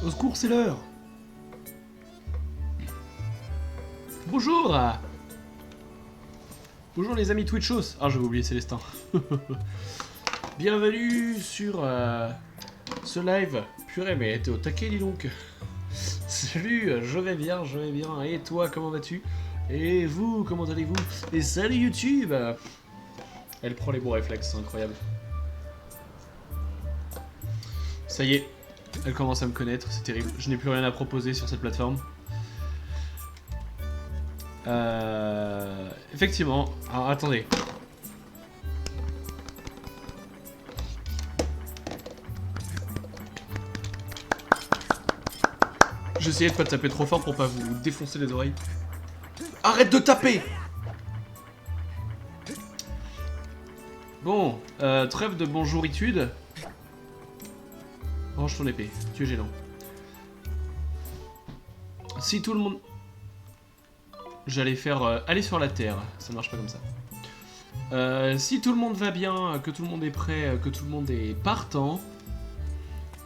Au secours, c'est l'heure. Bonjour. Bonjour les amis Twitchos. Ah, j'avais oublié Célestin. Bienvenue sur ce live. Purée, mais t'es au taquet, dis donc. Salut, je vais bien, je vais bien. Et toi, comment vas-tu? Et vous, comment allez-vous? Et salut YouTube. Elle prend les bons réflexes, c'est incroyable. Ça y est, elle commence à me connaître, c'est terrible. Je n'ai plus rien à proposer sur cette plateforme. Effectivement. Alors attendez. J'essayais de pas taper trop fort pour pas vous défoncer les oreilles. Arrête de taper! Bon, trêve de bonjouritude. Range ton épée, tu es gênant. Si tout le monde... J'allais faire aller sur la terre, ça marche pas comme ça. Si tout le monde va bien, que tout le monde est prêt, que tout le monde est partant,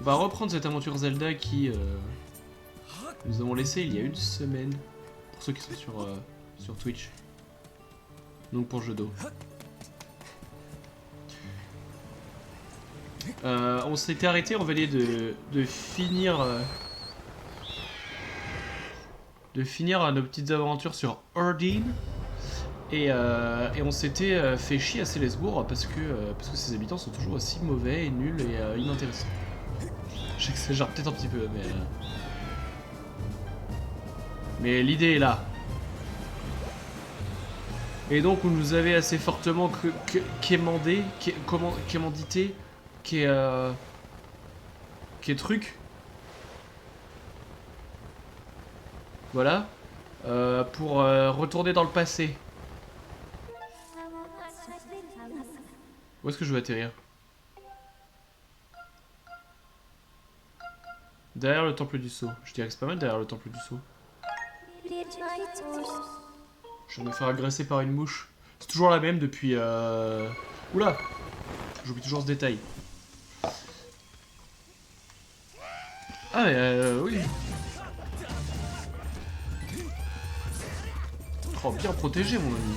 on va reprendre cette aventure Zelda qui nous avons laissé il y a une semaine, pour ceux qui sont sur Twitch, donc pour jeu d'eau. On s'était arrêté, on venait de finir nos petites aventures sur Erdene. Et on s'était fait chier à Célesbourg parce que ses habitants sont toujours aussi mauvais et nuls et inintéressants. J'exagère peut-être un petit peu, mais l'idée est là. Et donc on nous avait assez fortement quémandé, quémandité, qu'est truc. Voilà. Pour retourner dans le passé. Où est-ce que je veux atterrir? Derrière le temple du sceau. Je dirais que c'est pas mal derrière le temple du sceau. Je vais me faire agresser par une mouche. C'est toujours la même depuis... Oula! J'oublie toujours ce détail. Ah mais oui. Oh, bien protégé mon ami.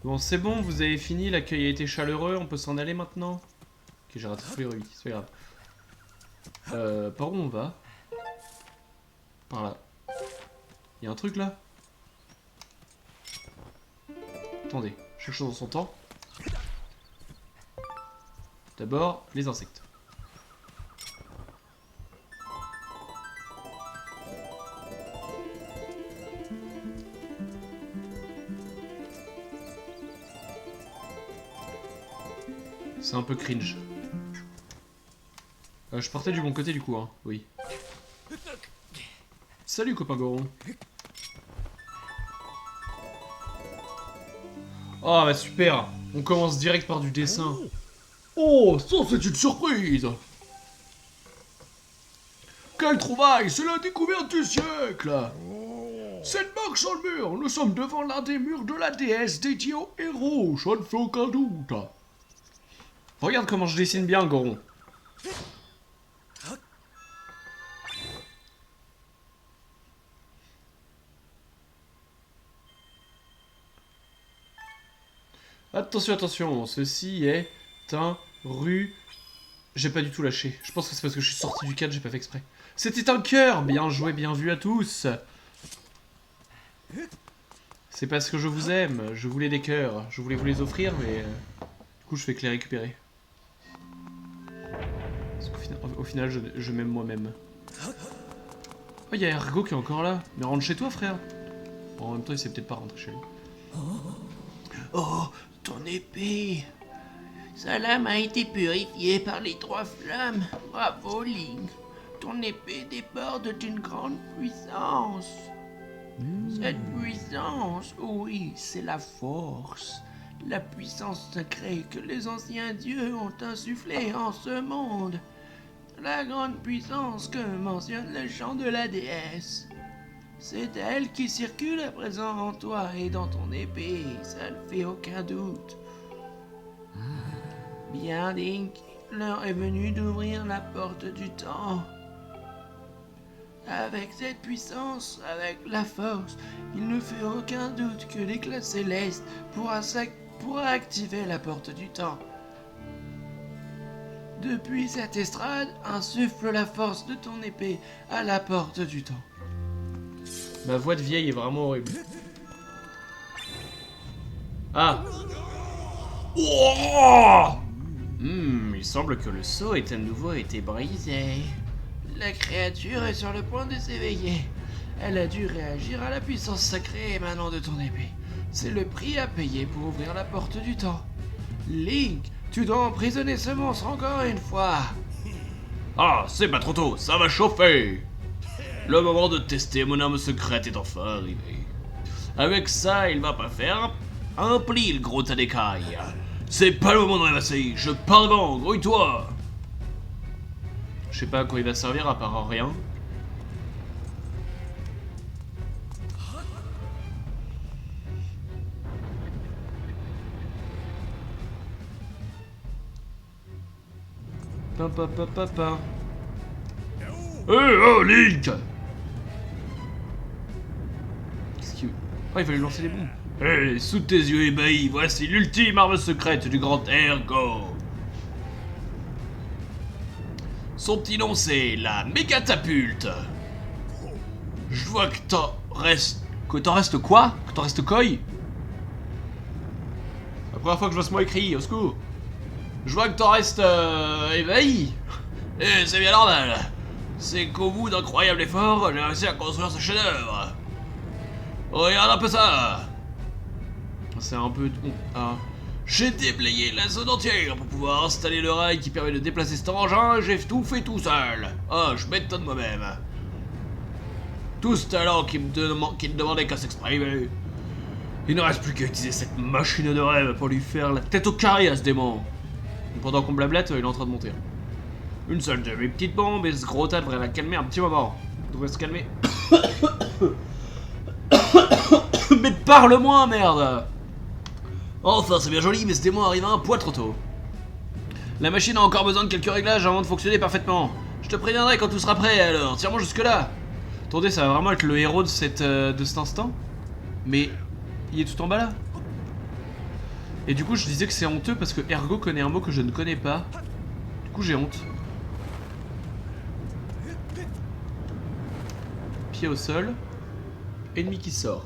Bon, c'est bon, vous avez fini, l'accueil a été chaleureux, on peut s'en aller maintenant. Ok, j'ai raté tous les rubis, c'est pas grave. Par où on va? Par là. Y'a un truc là? Attendez, chaque chose en son temps. D'abord, les insectes. C'est un peu cringe. Je partais du bon côté du coup, hein. Oui. Salut copain Goron. Oh bah super. On commence direct par du dessin. Oh, ça c'est une surprise. Quelle trouvaille, c'est la découverte du siècle. Cette marque sur le mur, nous sommes devant l'un des murs de la déesse dédiée aux héros, je ne fais aucun doute. Regarde comment je dessine bien, Goron. Attention, attention, ceci est un rue... J'ai pas du tout lâché. Je pense que c'est parce que je suis sorti du cadre, j'ai pas fait exprès. C'était un cœur. Bien joué, bien vu à tous. C'est parce que je vous aime. Je voulais des cœurs. Je voulais vous les offrir, mais... du coup, je fais que les récupérer. Parce qu'au final, je m'aime moi-même. Oh, y'a Ergo qui est encore là. Mais rentre chez toi, frère. Bon, en même temps, il sait peut-être pas rentrer chez lui. Oh, ton épée. Sa lame a été purifiée par les trois flammes. Bravo, Link. Ton épée déborde d'une grande puissance. Cette puissance, oui, c'est la force. La puissance sacrée que les anciens dieux ont insufflée en ce monde. La grande puissance que mentionne le chant de la déesse. C'est elle qui circule à présent en toi et dans ton épée, ça ne fait aucun doute. Bien, Link, l'heure est venue d'ouvrir la porte du temps. Avec cette puissance, avec la force, il ne fait aucun doute que l'éclat céleste pourra activer la porte du temps. Depuis cette estrade, insuffle la force de ton épée à la porte du temps. Ma voix de vieille est vraiment horrible. Ah. Oh, il semble que le sceau ait à nouveau été brisé. La créature est sur le point de s'éveiller. Elle a dû réagir à la puissance sacrée émanant de ton épée. C'est le prix à payer pour ouvrir la porte du temps. Link, tu dois emprisonner ce monstre encore une fois. Ah, c'est pas trop tôt, ça va chauffer. Le moment de tester mon arme secrète est enfin arrivé. Avec ça, il va pas faire un pli, le gros tas d'écailles. C'est pas le moment de rêvasser, je pars devant, grouille-toi. Je sais pas à quoi il va servir à part à rien. Papa. Oh, Link! Qu'est-ce qu'il... Oh, il va lui lancer des bombes. Hé, sous tes yeux ébahis, voici l'ultime arme secrète du grand Ergo. Son petit nom, c'est la mécatapulte. Je vois que t'en restes... Que t'en restes quoi? Que t'en restes koi? La première fois que je vois ce mot écrit, au secours. Je vois que t'en restes ébahi. Et c'est bien normal. C'est qu'au bout d'incroyables efforts, j'ai réussi à construire ce chef-d'œuvre. Regarde un peu ça. C'est un peu... Ah. J'ai déblayé la zone entière pour pouvoir installer le rail qui permet de déplacer cet engin, j'ai tout fait tout seul. Oh, je m'étonne de moi-même. Tout ce talent qui ne demandait qu'à s'exprimer. Il ne reste plus qu'à utiliser cette machine de rêve pour lui faire la tête au carré à ce démon. Pendant qu'on blablate, il est en train de monter. Une seule de mes petites bombes et ce gros tas devrait la calmer un petit moment. Il devrait se calmer. Mais parle moins, merde! Enfin, c'est bien joli, mais ce démon arrive un poil trop tôt. La machine a encore besoin de quelques réglages avant de fonctionner parfaitement. Je te préviendrai quand tout sera prêt, alors tire-moi jusque-là. Attendez, ça va vraiment être le héros de cet instant? Mais il est tout en bas là. Et du coup, je disais que c'est honteux parce que Ergo connaît un mot que je ne connais pas. Du coup, j'ai honte. Pied au sol. Ennemi qui sort.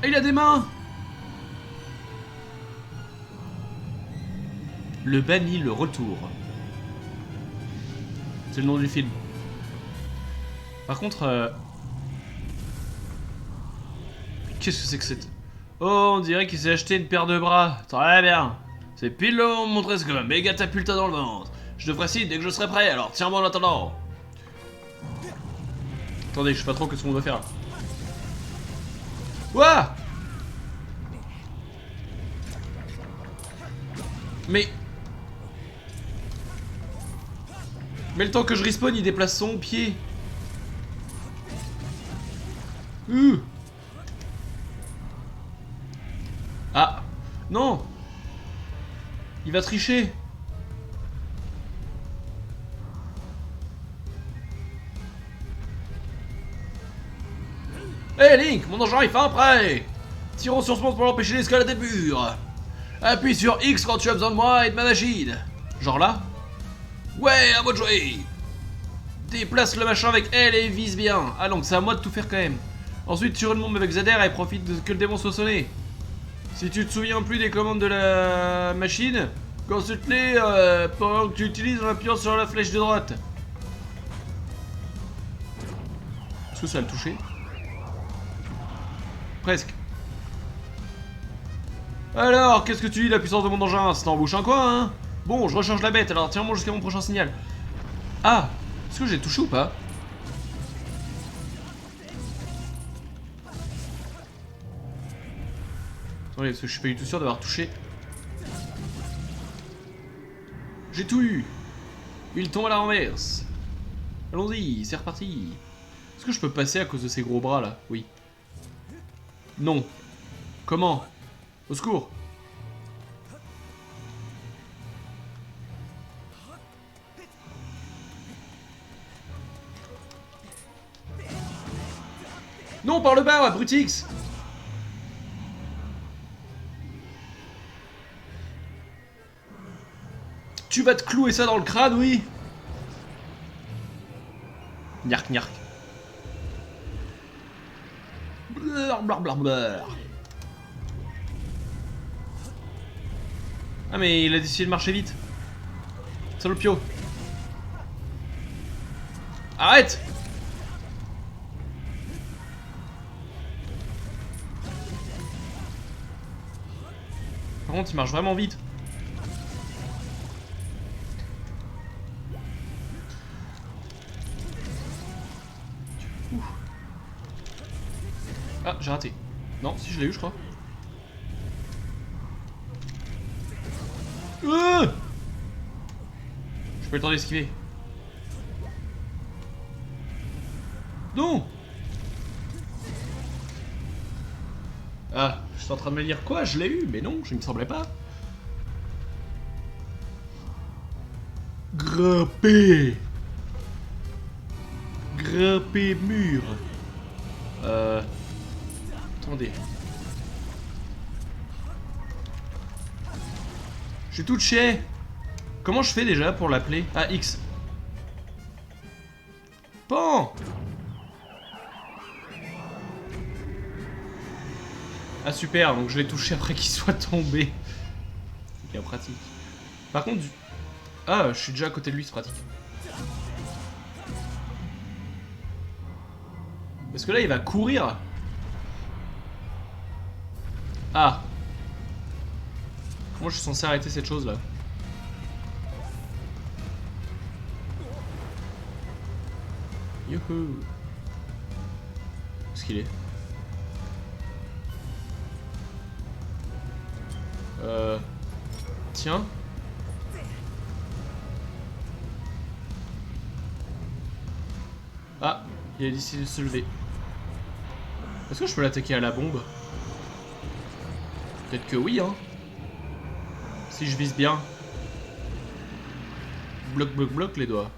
Et il a des mains. Le banni, le retour. C'est le nom du film. Par contre... Qu'est-ce que c'est que cette... Oh, on dirait qu'il s'est acheté une paire de bras. Très bien. C'est pile le moment de montrer ce que ma méga tapulte a dans le ventre. Je te ferai signe dès que je serai prêt, alors tiens-moi en attendant. Attendez, je sais pas trop ce qu'on doit faire. Ouah! Mais le temps que je respawn, il déplace son pied. Ah! Non! Il va tricher. Hé Link, mon engin est fin prêt. Tirons sur ce monstre pour l'empêcher d'escalader le mur. Appuie sur X quand tu as besoin de moi et de ma machine. Genre là? Ouais, à moi de jouer. Déplace le machin avec L et vise bien. Ah donc c'est à moi de tout faire quand même. Ensuite tire une bombe avec ZR et profite que le démon soit sonné. Si tu te souviens plus des commandes de la machine, consulte-les pendant que tu utilises en appuyant sur la flèche de droite. Est-ce que ça a le touché? Presque. Alors, qu'est-ce que tu dis, la puissance de mon engin? Ça t'embouche un coin, hein? Bon, je recharge la bête, alors tiens-moi jusqu'à mon prochain signal. Ah! Est-ce que j'ai touché ou pas? Attendez, parce que je suis pas du tout sûr d'avoir touché J'ai tout eu. Il tombe à la renverse. Allons-y, c'est reparti. Est-ce que je peux passer à cause de ces gros bras là? Oui. Non. Comment? Au secours. Non, par le bas, Brutix. Tu vas te clouer ça dans le crâne, oui. Gnark, gnark. Blur, blur, blur, blur. Ah mais il a décidé de marcher vite. Salopio. Arrête. Par contre il marche vraiment vite. Ah j'ai raté. Non si je l'ai eu je crois. J'ai pas le temps d'esquiver. Non. Ah, je suis en train de me dire quoi? Je l'ai eu, mais non, je ne me semblais pas. Grimper. Grimper mur. Attendez. Je suis touché. Comment je fais déjà pour l'appeler? Ah, X. Pan. Ah super, donc je l'ai touché après qu'il soit tombé. C'est bien pratique. Par contre, ah, je suis déjà à côté de lui, c'est pratique. Parce que là, il va courir. Ah. Comment je suis censé arrêter cette chose là? Youhou. Où est-ce qu'il est? Tiens. Ah, il a décidé de se lever. Est-ce que je peux l'attaquer à la bombe? Peut-être que oui, hein. Si je vise bien. Bloc, bloc, bloc les doigts.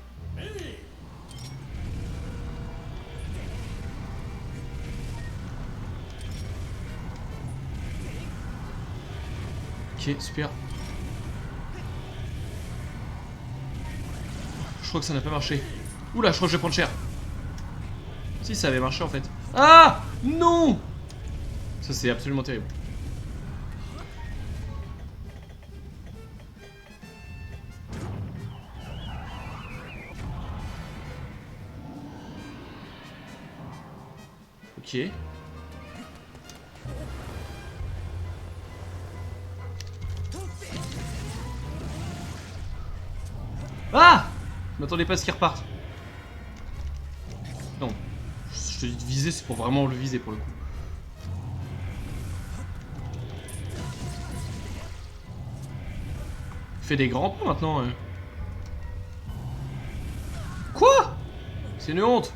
Ok, super. Je crois que ça n'a pas marché. Oula, je crois que je vais prendre cher. Si, ça avait marché en fait. Ah non. Ça c'est absolument terrible. Ok. Ah! Je m'attendais pas à ce qu'il reparte. Non. Je te dis de viser, c'est pour vraiment le viser pour le coup. Il fait des grands pas maintenant. Quoi? C'est une honte.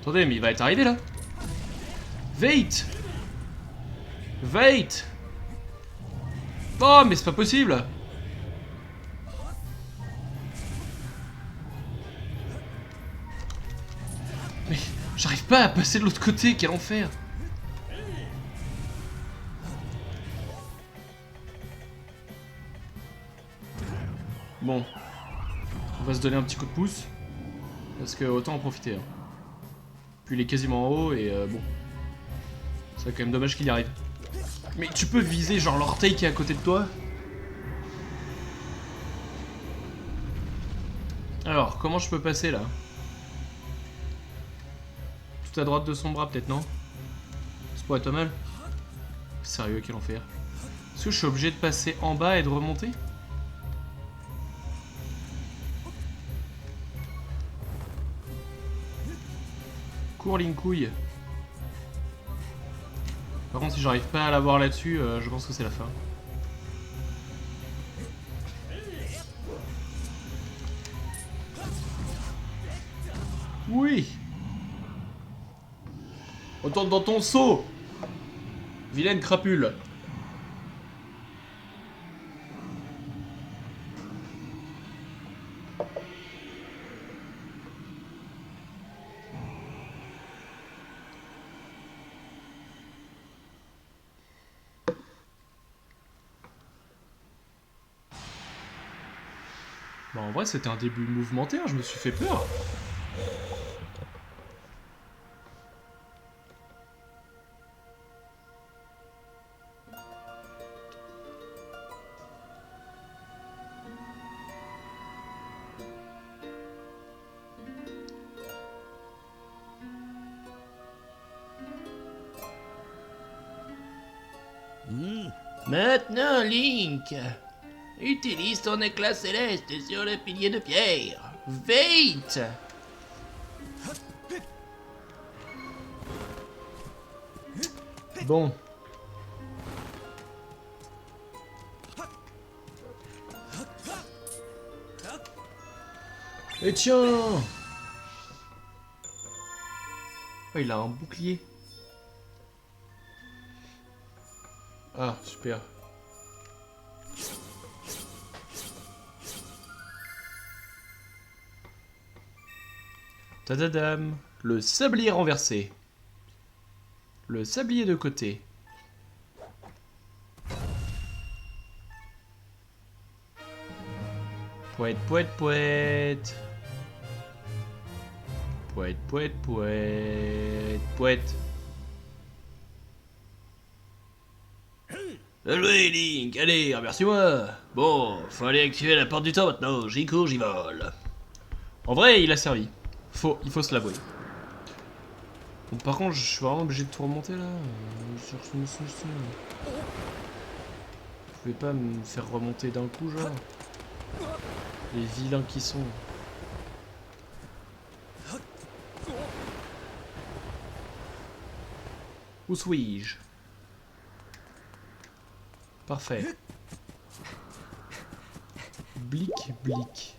Attendez, mais il va être arrivé là. Wait. Wait. Oh, mais c'est pas possible. Mais j'arrive pas à passer de l'autre côté, quel enfer. Bon. On va se donner un petit coup de pouce. Parce que autant en profiter. Hein. Puis il est quasiment en haut et bon. C'est quand même dommage qu'il y arrive. Mais tu peux viser genre l'orteil qui est à côté de toi? Alors, comment je peux passer là? Tout à droite de son bras peut-être, non? Ça pourrait être pas mal. Sérieux, quel enfer. Est-ce que je suis obligé de passer en bas et de remonter? Cours, Linkouille. Par contre, si j'arrive pas à l'avoir là-dessus, je pense que c'est la fin. Oui. Retourne dans ton seau, vilaine crapule. Bah en vrai c'était un début mouvementé, hein, je me suis fait peur. Maintenant, Link, utilise ton éclat céleste sur le pilier de pierre. Vite! Bon. Et tiens! Oh, il a un bouclier. Ah, super. Tadadam! Le sablier renversé. Le sablier de côté. Poète, poète, poète. Poète, poète, poète, poète. Allez, Link, allez, remercie-moi. Bon, faut aller activer la porte du temps maintenant. J'y cours, j'y vole. En vrai, il a servi. Il faut se l'avouer. Bon, par contre, je suis vraiment obligé de tout remonter là. Je cherche une solution. Vous pouvez pas me faire remonter d'un coup, genre. Les vilains qui sont. Où suis-je? Parfait. Blic, blic.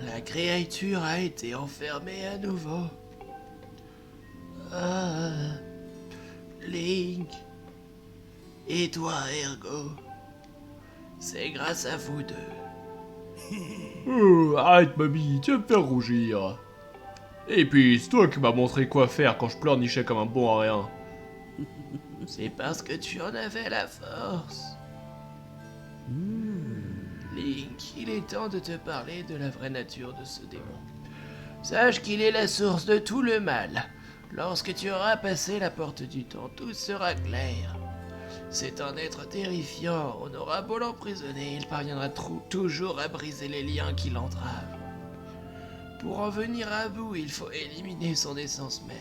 La créature a été enfermée à nouveau. Ah, Link. Et toi, Ergo. C'est grâce à vous deux. Oh, arrête, mamie, tu vas me faire rougir. Et puis, c'est toi qui m'as montré quoi faire quand je pleurnichais comme un bon à rien. C'est parce que tu en avais la force. Link, il est temps de te parler de la vraie nature de ce démon. Sache qu'il est la source de tout le mal. Lorsque tu auras passé la porte du temps, tout sera clair. C'est un être terrifiant, on aura beau l'emprisonner, il parviendra toujours à briser les liens qui l'entravent. Pour en venir à bout, il faut éliminer son essence même.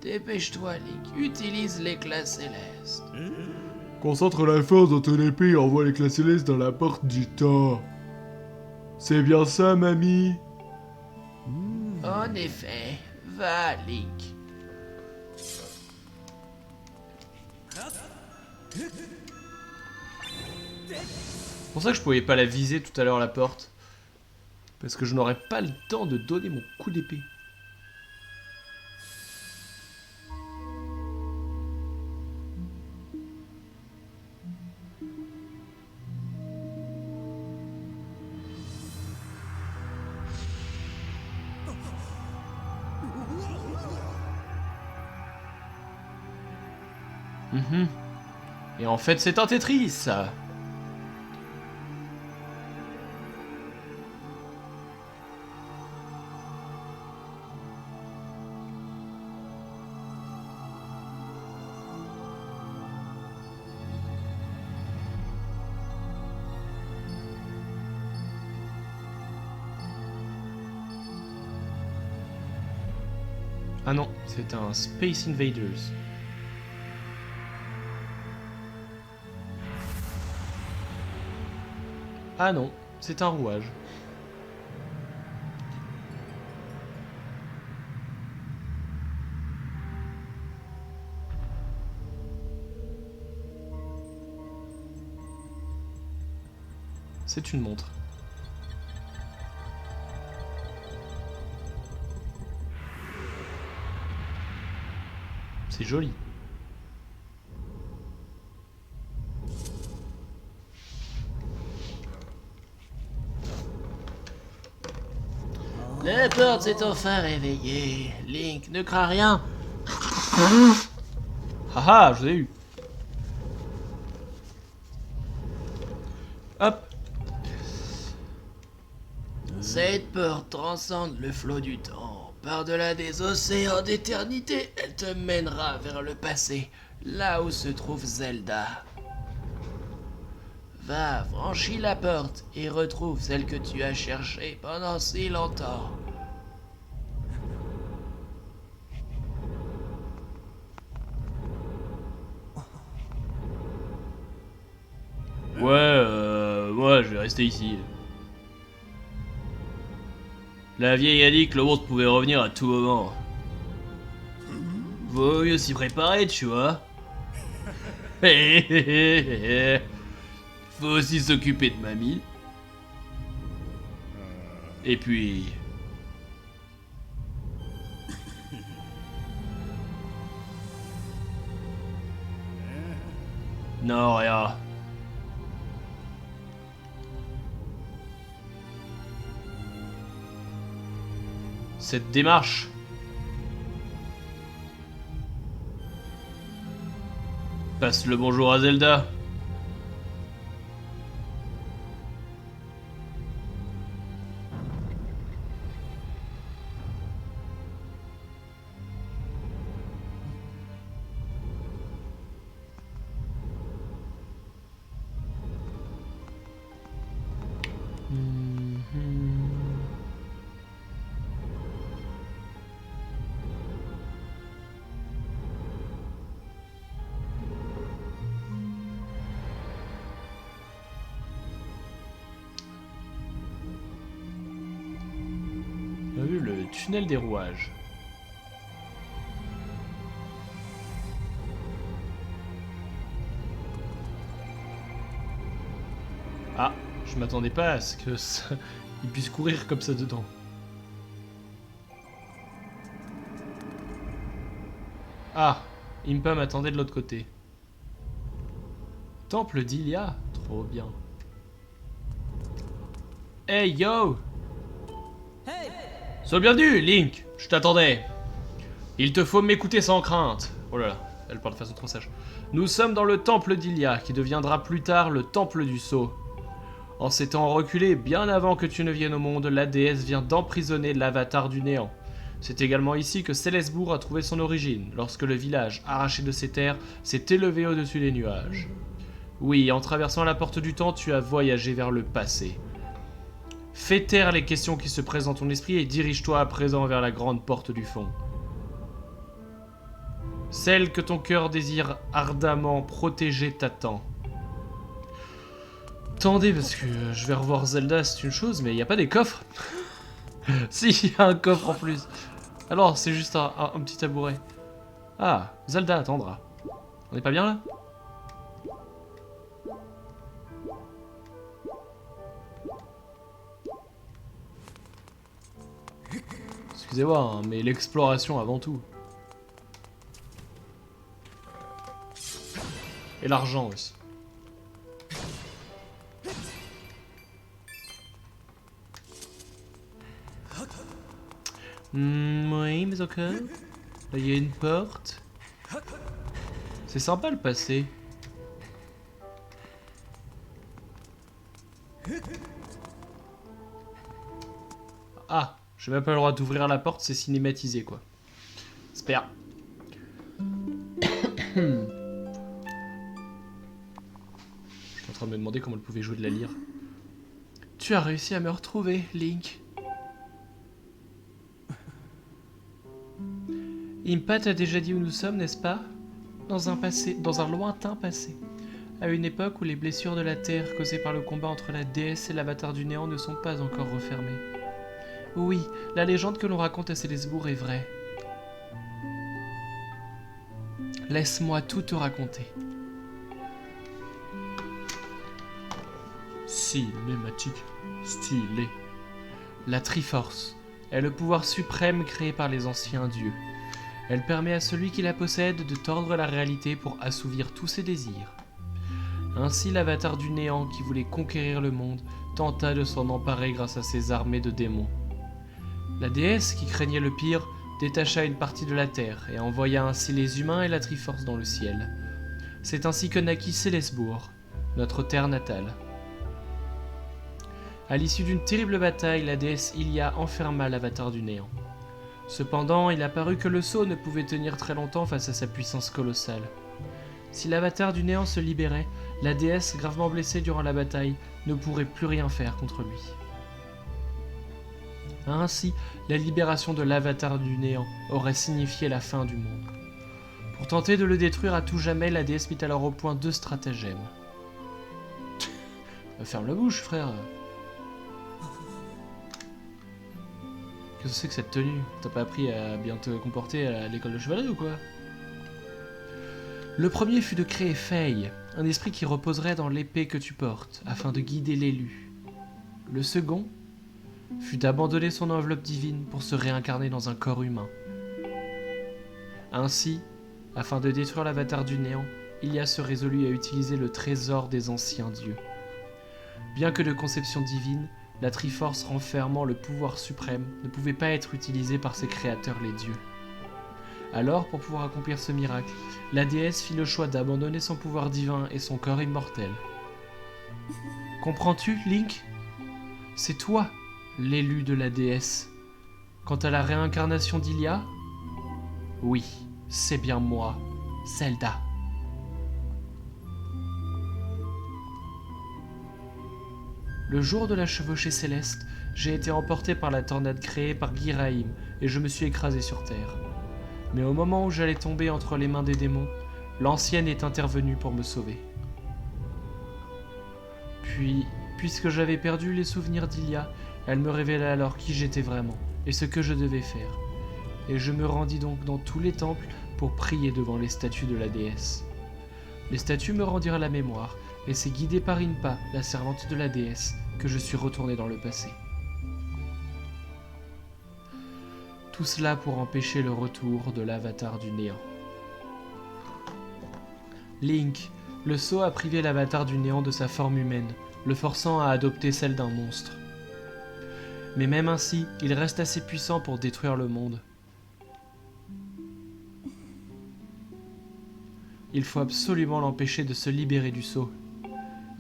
Dépêche-toi, Link, utilise l'éclat céleste. Concentre la force dans ton épée et envoie l'éclat céleste dans la porte du temps. C'est bien ça, mamie? En effet, va, Link. C'est pour ça que je pouvais pas la viser tout à l'heure, la porte. Parce que je n'aurais pas le temps de donner mon coup d'épée. Et en fait, c'est un Tetris, ça. Ah non, c'est un Space Invaders. Ah non, c'est un rouage. C'est une montre. C'est joli. La porte s'est enfin réveillée. Link, ne crains rien. Haha, je vous ai eu. Hop. Cette porte transcende le flot du temps. Par-delà des océans d'éternité, elle te mènera vers le passé, là où se trouve Zelda. Va, franchis la porte et retrouve celle que tu as cherchée pendant si longtemps. Ouais, moi je vais rester ici. La vieille a dit que le monstre pouvait revenir à tout moment. Vaut mieux s'y préparer, tu vois. Faut aussi s'occuper de mamie. Et puis... Non, rien. Cette démarche... Passe le bonjour à Zelda. On a vu le tunnel des rouages. Ah, je m'attendais pas à ce que ça... il puisse courir comme ça dedans. Ah, Impa m'attendait de l'autre côté. Temple d'Ilia, trop bien. Hey yo! Sois bienvenu, Link, je t'attendais. Il te faut m'écouter sans crainte. Oh là là, elle parle de façon trop sage. Nous sommes dans le temple d'Ilia, qui deviendra plus tard le temple du sceau. En s'étant reculé bien avant que tu ne viennes au monde, la déesse vient d'emprisonner l'avatar du néant. C'est également ici que Célesbourg a trouvé son origine, lorsque le village, arraché de ses terres, s'est élevé au-dessus des nuages. Oui, en traversant la porte du temps, tu as voyagé vers le passé. Fais taire les questions qui se présentent ton esprit et dirige-toi à présent vers la grande porte du fond. Celle que ton cœur désire ardemment protéger t'attend. Attendez, parce que je vais revoir Zelda, c'est une chose, mais il n'y a pas des coffres. Si, il y a un coffre en plus. Alors, c'est juste un petit tabouret. Ah, Zelda attendra. On est pas bien là? Excusez-moi, hein, mais l'exploration avant tout. Et l'argent aussi. Oui, mais ok. Là, il y a une porte. C'est sympa le passé. Ah, j'ai même pas le droit d'ouvrir la porte, c'est cinématisé quoi. J'espère. Je suis en train de me demander comment elle pouvait jouer de la lyre. Tu as réussi à me retrouver, Link. Impa t'a déjà dit où nous sommes, n'est-ce pas? Dans un lointain passé. À une époque où les blessures de la Terre causées par le combat entre la déesse et l'avatar du néant ne sont pas encore refermées. Oui, la légende que l'on raconte à Célesbourg est vraie. Laisse-moi tout te raconter. Cinématique, stylé. La Triforce est le pouvoir suprême créé par les anciens dieux. Elle permet à celui qui la possède de tordre la réalité pour assouvir tous ses désirs. Ainsi, l'avatar du néant qui voulait conquérir le monde tenta de s'en emparer grâce à ses armées de démons. La déesse, qui craignait le pire, détacha une partie de la terre et envoya ainsi les humains et la Triforce dans le ciel. C'est ainsi que naquit Célesbourg, notre terre natale. À l'issue d'une terrible bataille, la déesse Ilia enferma l'avatar du néant. Cependant, il apparut que le sceau ne pouvait tenir très longtemps face à sa puissance colossale. Si l'avatar du néant se libérait, la déesse, gravement blessée durant la bataille, ne pourrait plus rien faire contre lui. Ainsi, la libération de l'avatar du néant aurait signifié la fin du monde. Pour tenter de le détruire à tout jamais, la déesse mit alors au point 2 stratagèmes. Ferme la bouche, frère. Qu'est-ce que c'est que cette tenue? T'as pas appris à bien te comporter à l'école de chevalerie ou quoi? Le premier fut de créer Faye, un esprit qui reposerait dans l'épée que tu portes, afin de guider l'élu. Le second fut d'abandonner son enveloppe divine pour se réincarner dans un corps humain. Ainsi, afin de détruire l'avatar du néant, Ilia se résolut à utiliser le trésor des anciens dieux. Bien que de conception divine, la Triforce renfermant le pouvoir suprême ne pouvait pas être utilisée par ses créateurs les dieux. Alors, pour pouvoir accomplir ce miracle, la déesse fit le choix d'abandonner son pouvoir divin et son corps immortel. Comprends-tu, Link? C'est toi, l'élu de la déesse. Quant à la réincarnation d'Ilia, oui, c'est bien moi, Zelda. Le jour de la chevauchée céleste, j'ai été emporté par la tornade créée par Ghirahim et je me suis écrasé sur terre. Mais au moment où j'allais tomber entre les mains des démons, l'ancienne est intervenue pour me sauver. Puis, puisque j'avais perdu les souvenirs d'Ilia, elle me révéla alors qui j'étais vraiment et ce que je devais faire. Et je me rendis donc dans tous les temples pour prier devant les statues de la déesse. Les statues me rendirent la mémoire, et c'est guidé par Inpa, la servante de la déesse, que je suis retourné dans le passé. Tout cela pour empêcher le retour de l'avatar du néant. Link, le sceau a privé l'avatar du néant de sa forme humaine, le forçant à adopter celle d'un monstre. Mais même ainsi, il reste assez puissant pour détruire le monde. Il faut absolument l'empêcher de se libérer du sceau.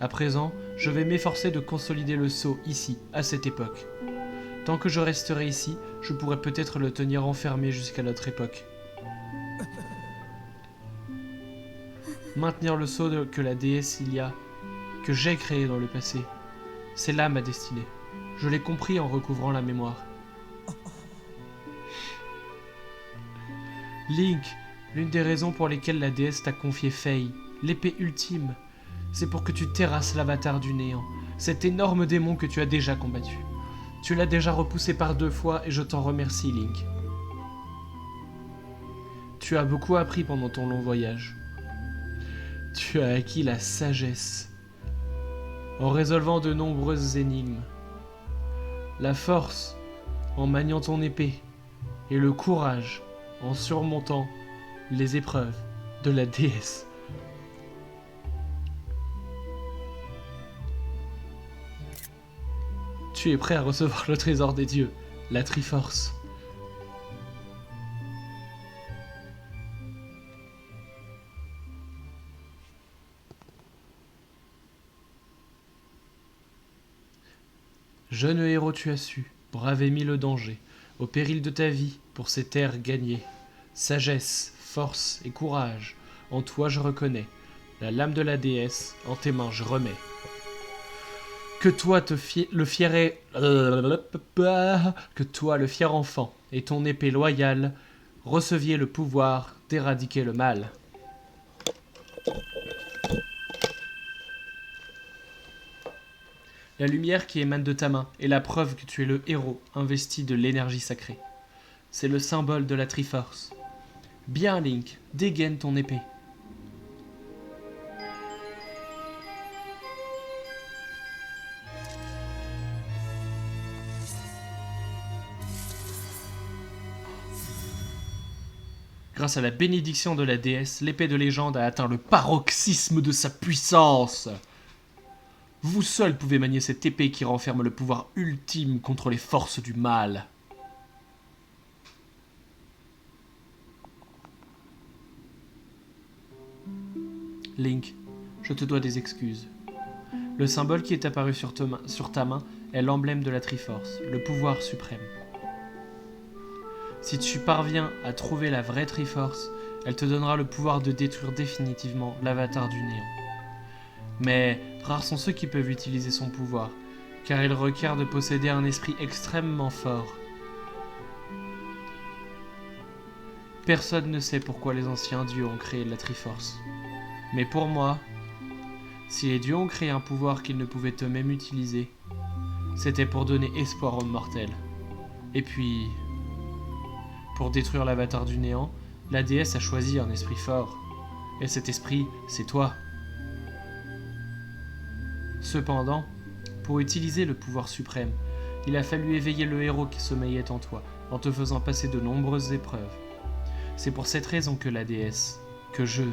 À présent, je vais m'efforcer de consolider le sceau ici, à cette époque. Tant que je resterai ici, je pourrai peut-être le tenir enfermé jusqu'à notre époque. Maintenir le sceau que la déesse Ilia, que j'ai créé dans le passé, c'est là ma destinée. Je l'ai compris en recouvrant la mémoire. Link, l'une des raisons pour lesquelles la déesse t'a confié Faye, l'épée ultime, c'est pour que tu terrasses l'avatar du néant, cet énorme démon que tu as déjà combattu. Tu l'as déjà repoussé par 2 fois et je t'en remercie, Link. Tu as beaucoup appris pendant ton long voyage. Tu as acquis la sagesse en résolvant de nombreuses énigmes, la force en maniant ton épée et le courage en surmontant les épreuves de la déesse. Tu es prêt à recevoir le trésor des dieux, la Triforce. Jeune héros, tu as su braver 1000 dangers, au péril de ta vie, pour ces terres gagnées. Sagesse, force et courage, en toi je reconnais. La lame de la déesse, en tes mains je remets. Que toi le fier enfant, et ton épée loyale, receviez le pouvoir d'éradiquer le mal. La lumière qui émane de ta main est la preuve que tu es le héros investi de l'énergie sacrée. C'est le symbole de la Triforce. Bien, Link, dégaine ton épée. Grâce à la bénédiction de la déesse, l'épée de légende a atteint le paroxysme de sa puissance. Vous seul pouvez manier cette épée qui renferme le pouvoir ultime contre les forces du mal. Link, je te dois des excuses. Le symbole qui est apparu sur ta main est l'emblème de la Triforce, le pouvoir suprême. Si tu parviens à trouver la vraie Triforce, elle te donnera le pouvoir de détruire définitivement l'avatar du néant. Mais rares sont ceux qui peuvent utiliser son pouvoir, car il requiert de posséder un esprit extrêmement fort. Personne ne sait pourquoi les anciens dieux ont créé la Triforce. Mais pour moi, si les dieux ont créé un pouvoir qu'ils ne pouvaient eux-mêmes utiliser, c'était pour donner espoir aux mortels. Et puis, pour détruire l'avatar du néant, la déesse a choisi un esprit fort. Et cet esprit, c'est toi. Cependant, pour utiliser le pouvoir suprême, il a fallu éveiller le héros qui sommeillait en toi, en te faisant passer de nombreuses épreuves. C'est pour cette raison que la déesse, que je...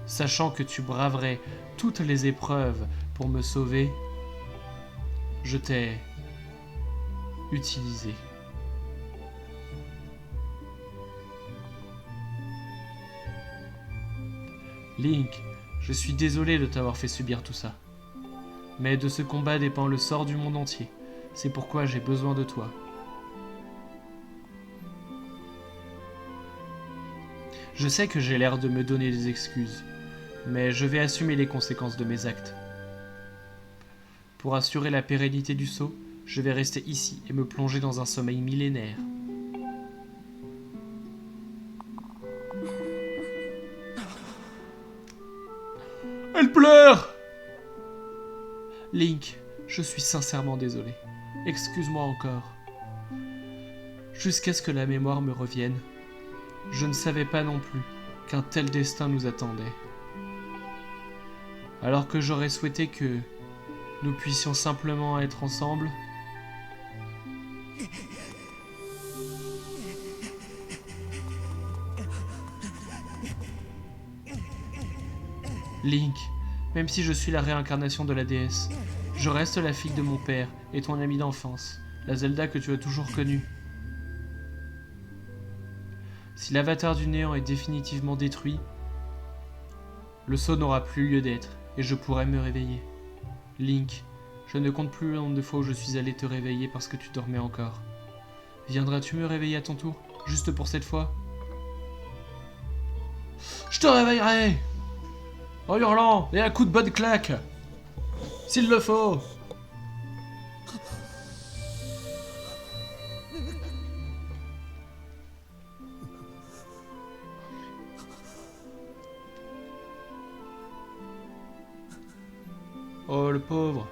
Sachant que tu braverais toutes les épreuves pour me sauver, je t'ai utilisé. Link, je suis désolé de t'avoir fait subir tout ça. Mais de ce combat dépend le sort du monde entier. C'est pourquoi j'ai besoin de toi. Je sais que j'ai l'air de me donner des excuses, mais je vais assumer les conséquences de mes actes. Pour assurer la pérennité du sceau, je vais rester ici et me plonger dans un sommeil millénaire. Elle pleure! Link, je suis sincèrement désolé. Excuse-moi encore. Jusqu'à ce que la mémoire me revienne, je ne savais pas non plus qu'un tel destin nous attendait. Alors que j'aurais souhaité que nous puissions simplement être ensemble, Link, même si je suis la réincarnation de la déesse, je reste la fille de mon père et ton amie d'enfance, la Zelda que tu as toujours connue. Si l'avatar du néant est définitivement détruit, le sceau n'aura plus lieu d'être et je pourrai me réveiller. Link, je ne compte plus le nombre de fois où je suis allé te réveiller parce que tu dormais encore. Viendras-tu me réveiller à ton tour, juste pour cette fois? Je te réveillerai! En hurlant et un coup de bonne claque, s'il le faut. Oh, le pauvre.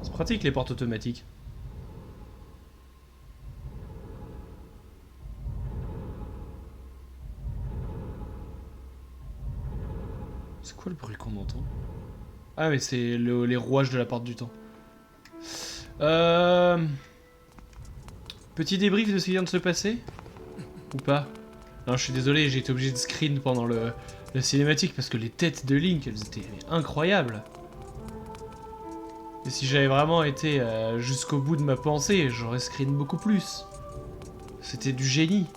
C'est pratique les portes automatiques. C'est quoi le bruit qu'on entend? Ah mais c'est les rouages de la porte du temps. Petit débrief de ce qui vient de se passer? Ou pas? Non, je suis désolé, j'ai été obligé de screen pendant la cinématique parce que les têtes de Link, elles étaient incroyables. Et si j'avais vraiment été jusqu'au bout de ma pensée, j'aurais screen beaucoup plus. C'était du génie.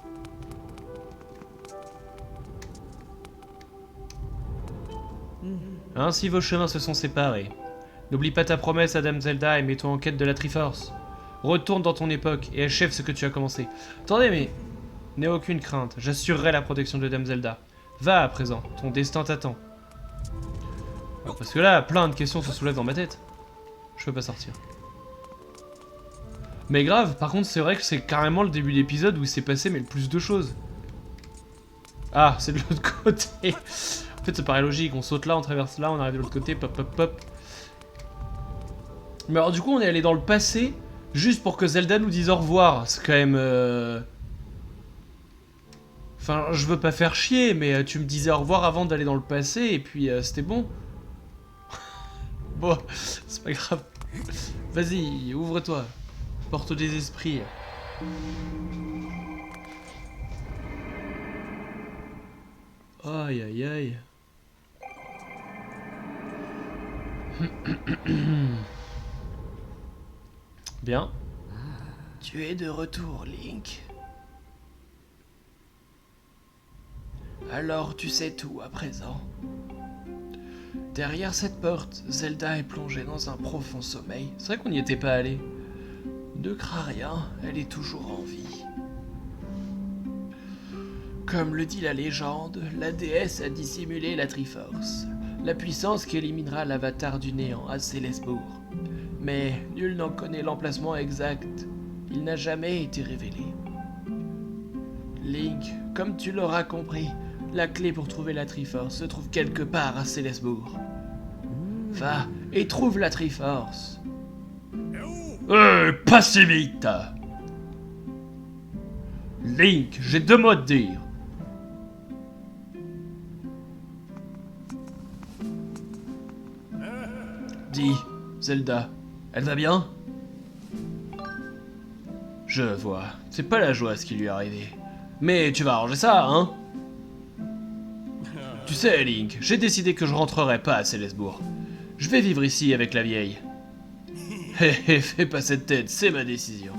Ainsi vos chemins se sont séparés. N'oublie pas ta promesse à Dame Zelda et mets-toi en quête de la Triforce. Retourne dans ton époque et achève ce que tu as commencé. Attendez, mais... N'aie aucune crainte, j'assurerai la protection de Dame Zelda. Va à présent, ton destin t'attend. Parce que là, plein de questions se soulèvent dans ma tête. Je peux pas sortir. Mais grave, par contre, c'est vrai que c'est carrément le début d'épisode où il s'est passé mais le plus de choses. Ah, c'est de l'autre côté. En fait, ça paraît logique. On saute là, on traverse là, on arrive de l'autre côté, pop, pop, pop. Mais alors, du coup, on est allé dans le passé juste pour que Zelda nous dise au revoir. C'est quand même... Enfin, je veux pas faire chier, mais tu me disais au revoir avant d'aller dans le passé, et puis c'était bon. Bon, c'est pas grave. Vas-y, ouvre-toi. Porte des esprits. Aïe aïe aïe. Bien. Tu es de retour, Link. Alors tu sais tout à présent. Derrière cette porte, Zelda est plongée dans un profond sommeil. C'est vrai qu'on n'y était pas allé. Ne crains rien, elle est toujours en vie. Comme le dit la légende, la déesse a dissimulé la Triforce, la puissance qui éliminera l'avatar du néant à Célesbourg. Mais nul n'en connaît l'emplacement exact. Il n'a jamais été révélé. Link, comme tu l'auras compris, la clé pour trouver la Triforce se trouve quelque part à Célesbourg. Va et trouve la Triforce. Pas si vite. Link, j'ai 2 mots à te dire. Dis, Zelda, elle va bien? Je vois, c'est pas la joie ce qui lui est arrivé. Mais tu vas arranger ça, hein? Tu sais, Link, j'ai décidé que je rentrerai pas à Célesbourg. Je vais vivre ici avec la vieille. Hé hé, fais pas cette tête, c'est ma décision.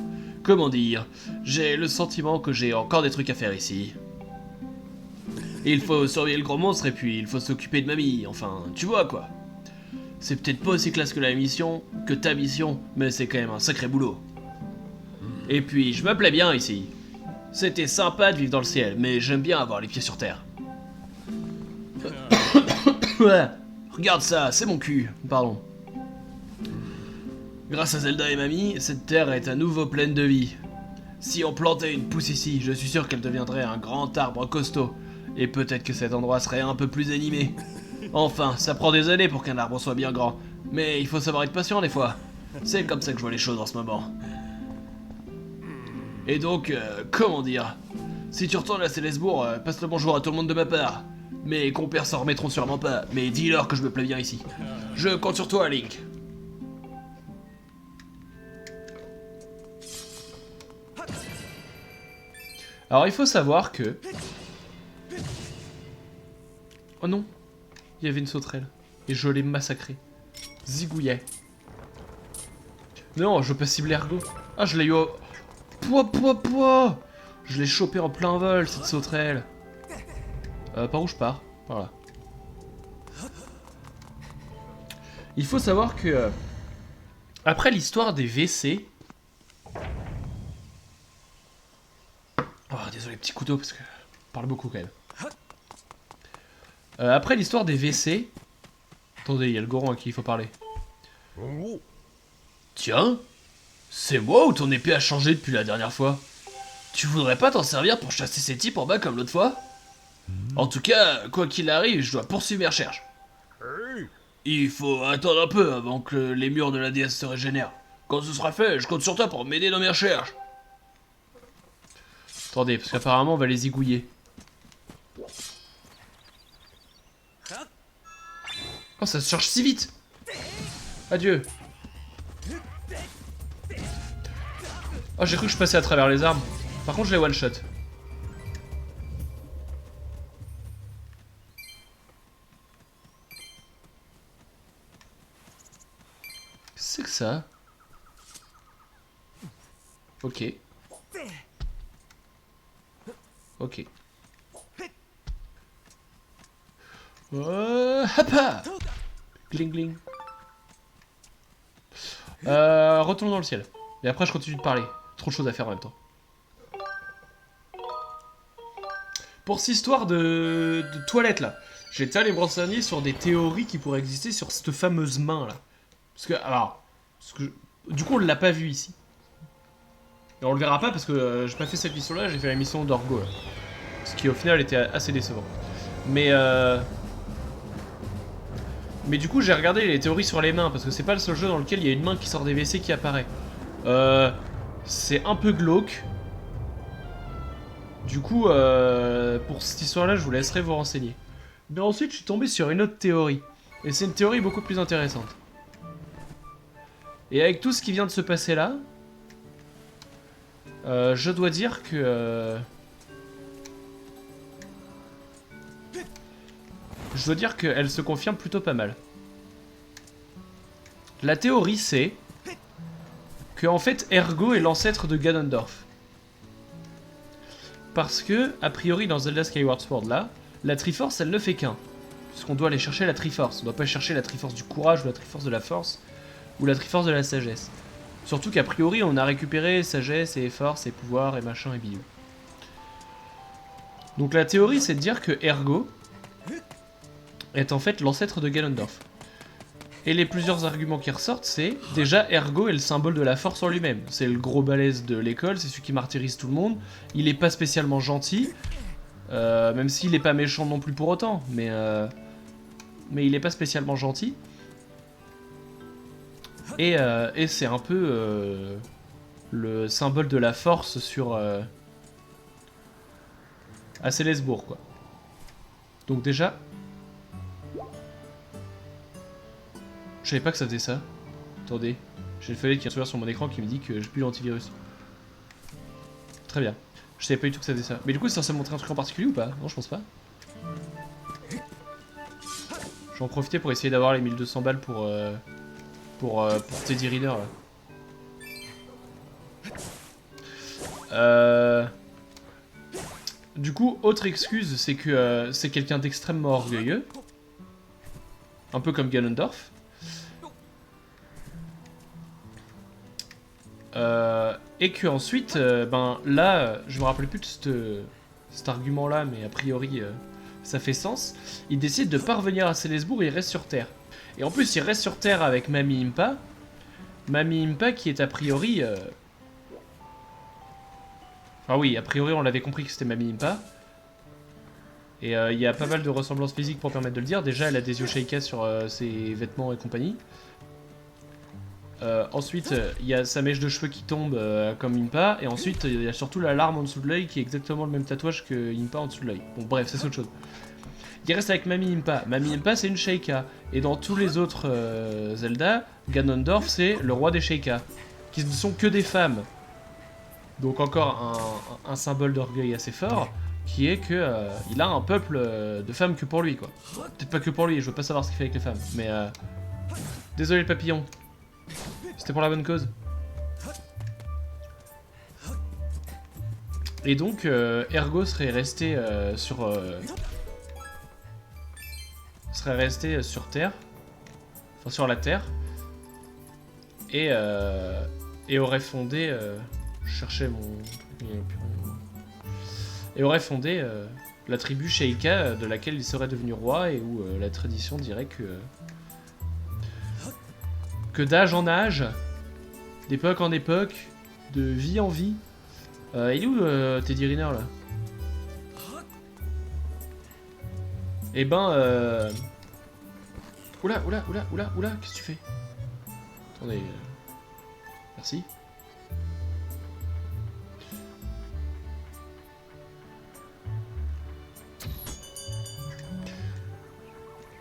Comment dire, j'ai le sentiment que j'ai encore des trucs à faire ici. Il faut surveiller le gros monstre et puis il faut s'occuper de mamie, enfin, tu vois quoi. C'est peut-être pas aussi classe que la mission, que ta mission, mais c'est quand même un sacré boulot. Et puis, je me plais bien ici. C'était sympa de vivre dans le ciel, mais j'aime bien avoir les pieds sur terre. Ouais, regarde ça, c'est mon cul, pardon. Grâce à Zelda et Mamie, cette terre est à nouveau pleine de vie. Si on plantait une pousse ici, je suis sûr qu'elle deviendrait un grand arbre costaud. Et peut-être que cet endroit serait un peu plus animé. Enfin, ça prend des années pour qu'un arbre soit bien grand. Mais il faut savoir être patient des fois. C'est comme ça que je vois les choses en ce moment. Et donc, comment dire? Si tu retournes à Célesbourg, passe le bonjour à tout le monde de ma part. Mes compères s'en remettront sûrement pas, mais dis-leur que je me plais bien ici. Je compte sur toi, Link. Alors il faut savoir que... Oh non, il y avait une sauterelle. Et je l'ai massacrée. Zigouillet. Non, je veux pas cibler Ergo. Ah, je l'ai eu au... Pouah. Je l'ai chopé en plein vol, cette sauterelle. Par où je pars? Par là. Il faut savoir que... après l'histoire des WC... Oh, désolé, petit couteau, parce que... je parle beaucoup, quand même. Après l'histoire des WC... Attendez, il y a le Goron à qui il faut parler. Tiens, c'est moi ou ton épée a changé depuis la dernière fois? Tu voudrais pas t'en servir pour chasser ces types en bas comme l'autre fois? En tout cas, quoi qu'il arrive, je dois poursuivre mes recherches. Il faut attendre un peu avant que les murs de la déesse se régénèrent. Quand ce sera fait, je compte sur toi pour m'aider dans mes recherches. Attendez, parce qu'apparemment on va les zigouiller. Oh, ça se charge si vite. Adieu. Oh, j'ai cru que je passais à travers les arbres. Par contre, je les one-shot. Qu'est-ce que c'est que ça? Ok. Ok. Hoppa! Gling gling. Retournons dans le ciel. Et après je continue de parler. Trop de choses à faire en même temps. Pour cette histoire de toilette là, j'étais allé me renseigner sur des théories qui pourraient exister sur cette fameuse main là. Parce que, alors, du coup on l'a pas vu ici. Et on le verra pas parce que j'ai pas fait cette mission là, j'ai fait la mission d'Orgo là. Ce qui au final était assez décevant. Mais du coup j'ai regardé les théories sur les mains parce que c'est pas le seul jeu dans lequel il y a une main qui sort des WC qui apparaît. C'est un peu glauque. Du coup, pour cette histoire-là, je vous laisserai vous renseigner. Mais ensuite, je suis tombé sur une autre théorie. Et c'est une théorie beaucoup plus intéressante. Et avec tout ce qui vient de se passer là, je dois dire que... je dois dire qu'elle se confirme plutôt pas mal. La théorie, c'est... que en fait, Ergo est l'ancêtre de Ganondorf. Parce que, a priori, dans Zelda Skyward Sword, là, la Triforce, elle ne fait qu'un. Puisqu'on doit aller chercher la Triforce. On doit pas chercher la Triforce du courage, ou la Triforce de la force, ou la Triforce de la sagesse. Surtout qu'a priori, on a récupéré sagesse, et force, et pouvoir, et machin, et bidou. Donc la théorie, c'est de dire que Ergo est en fait l'ancêtre de Ganondorf. Et les plusieurs arguments qui ressortent, c'est... déjà, Ergo est le symbole de la force en lui-même. C'est le gros balèze de l'école, c'est celui qui martyrise tout le monde. Il est pas spécialement gentil, même s'il est pas méchant non plus pour autant. Mais il est pas spécialement gentil. Et c'est un peu le symbole de la force sur... à Célesbourg, quoi. Donc déjà... je savais pas que ça faisait ça. Attendez, j'ai le feuillet qui ressort sur mon écran qui me dit que j'ai plus l'antivirus. Très bien. Je savais pas du tout que ça faisait ça. Mais du coup, c'est censé montrer un truc en particulier ou pas? Non, je pense pas. Je vais en profiter pour essayer d'avoir les 1200 balles pour Teddy Riner là. Du coup, autre excuse, c'est que c'est quelqu'un d'extrêmement orgueilleux. Un peu comme Ganondorf. Et que ensuite, ben là, je me rappelais plus de cet argument-là, mais a priori, ça fait sens. Il décide de pas revenir à Célesbourg et il reste sur Terre. Et en plus, il reste sur Terre avec Mami Impa. Mami Impa qui est a priori... enfin oui, a priori, on l'avait compris que c'était Mami Impa. Et il y a pas mal de ressemblances physiques pour permettre de le dire. Déjà, elle a des yeux Sheikah sur ses vêtements et compagnie. Ensuite, il y a sa mèche de cheveux qui tombe comme Impa. Et ensuite, il y a surtout la larme en dessous de l'œil qui est exactement le même tatouage que Impa en dessous de l'œil. Bon, bref, c'est autre chose. Il reste avec Mami Impa. Mami Impa, c'est une Sheikah. Et dans tous les autres Zelda, Ganondorf, c'est le roi des Sheikah. Qui ne sont que des femmes. Donc encore un symbole d'orgueil assez fort. Qui est que il a un peuple de femmes que pour lui, quoi. Peut-être pas que pour lui, je veux pas savoir ce qu'il fait avec les femmes. Mais désolé le papillon. C'était pour la bonne cause. Et donc, Ergo serait resté sur Terre. Enfin, sur la Terre. Et aurait fondé... je cherchais mon... et aurait fondé la tribu Sheikah de laquelle il serait devenu roi et où la tradition dirait que d'âge en âge, d'époque en époque, de vie en vie. Il est où Teddy Riner là? Eh ben oula, qu'est-ce que tu fais? Attendez. Merci.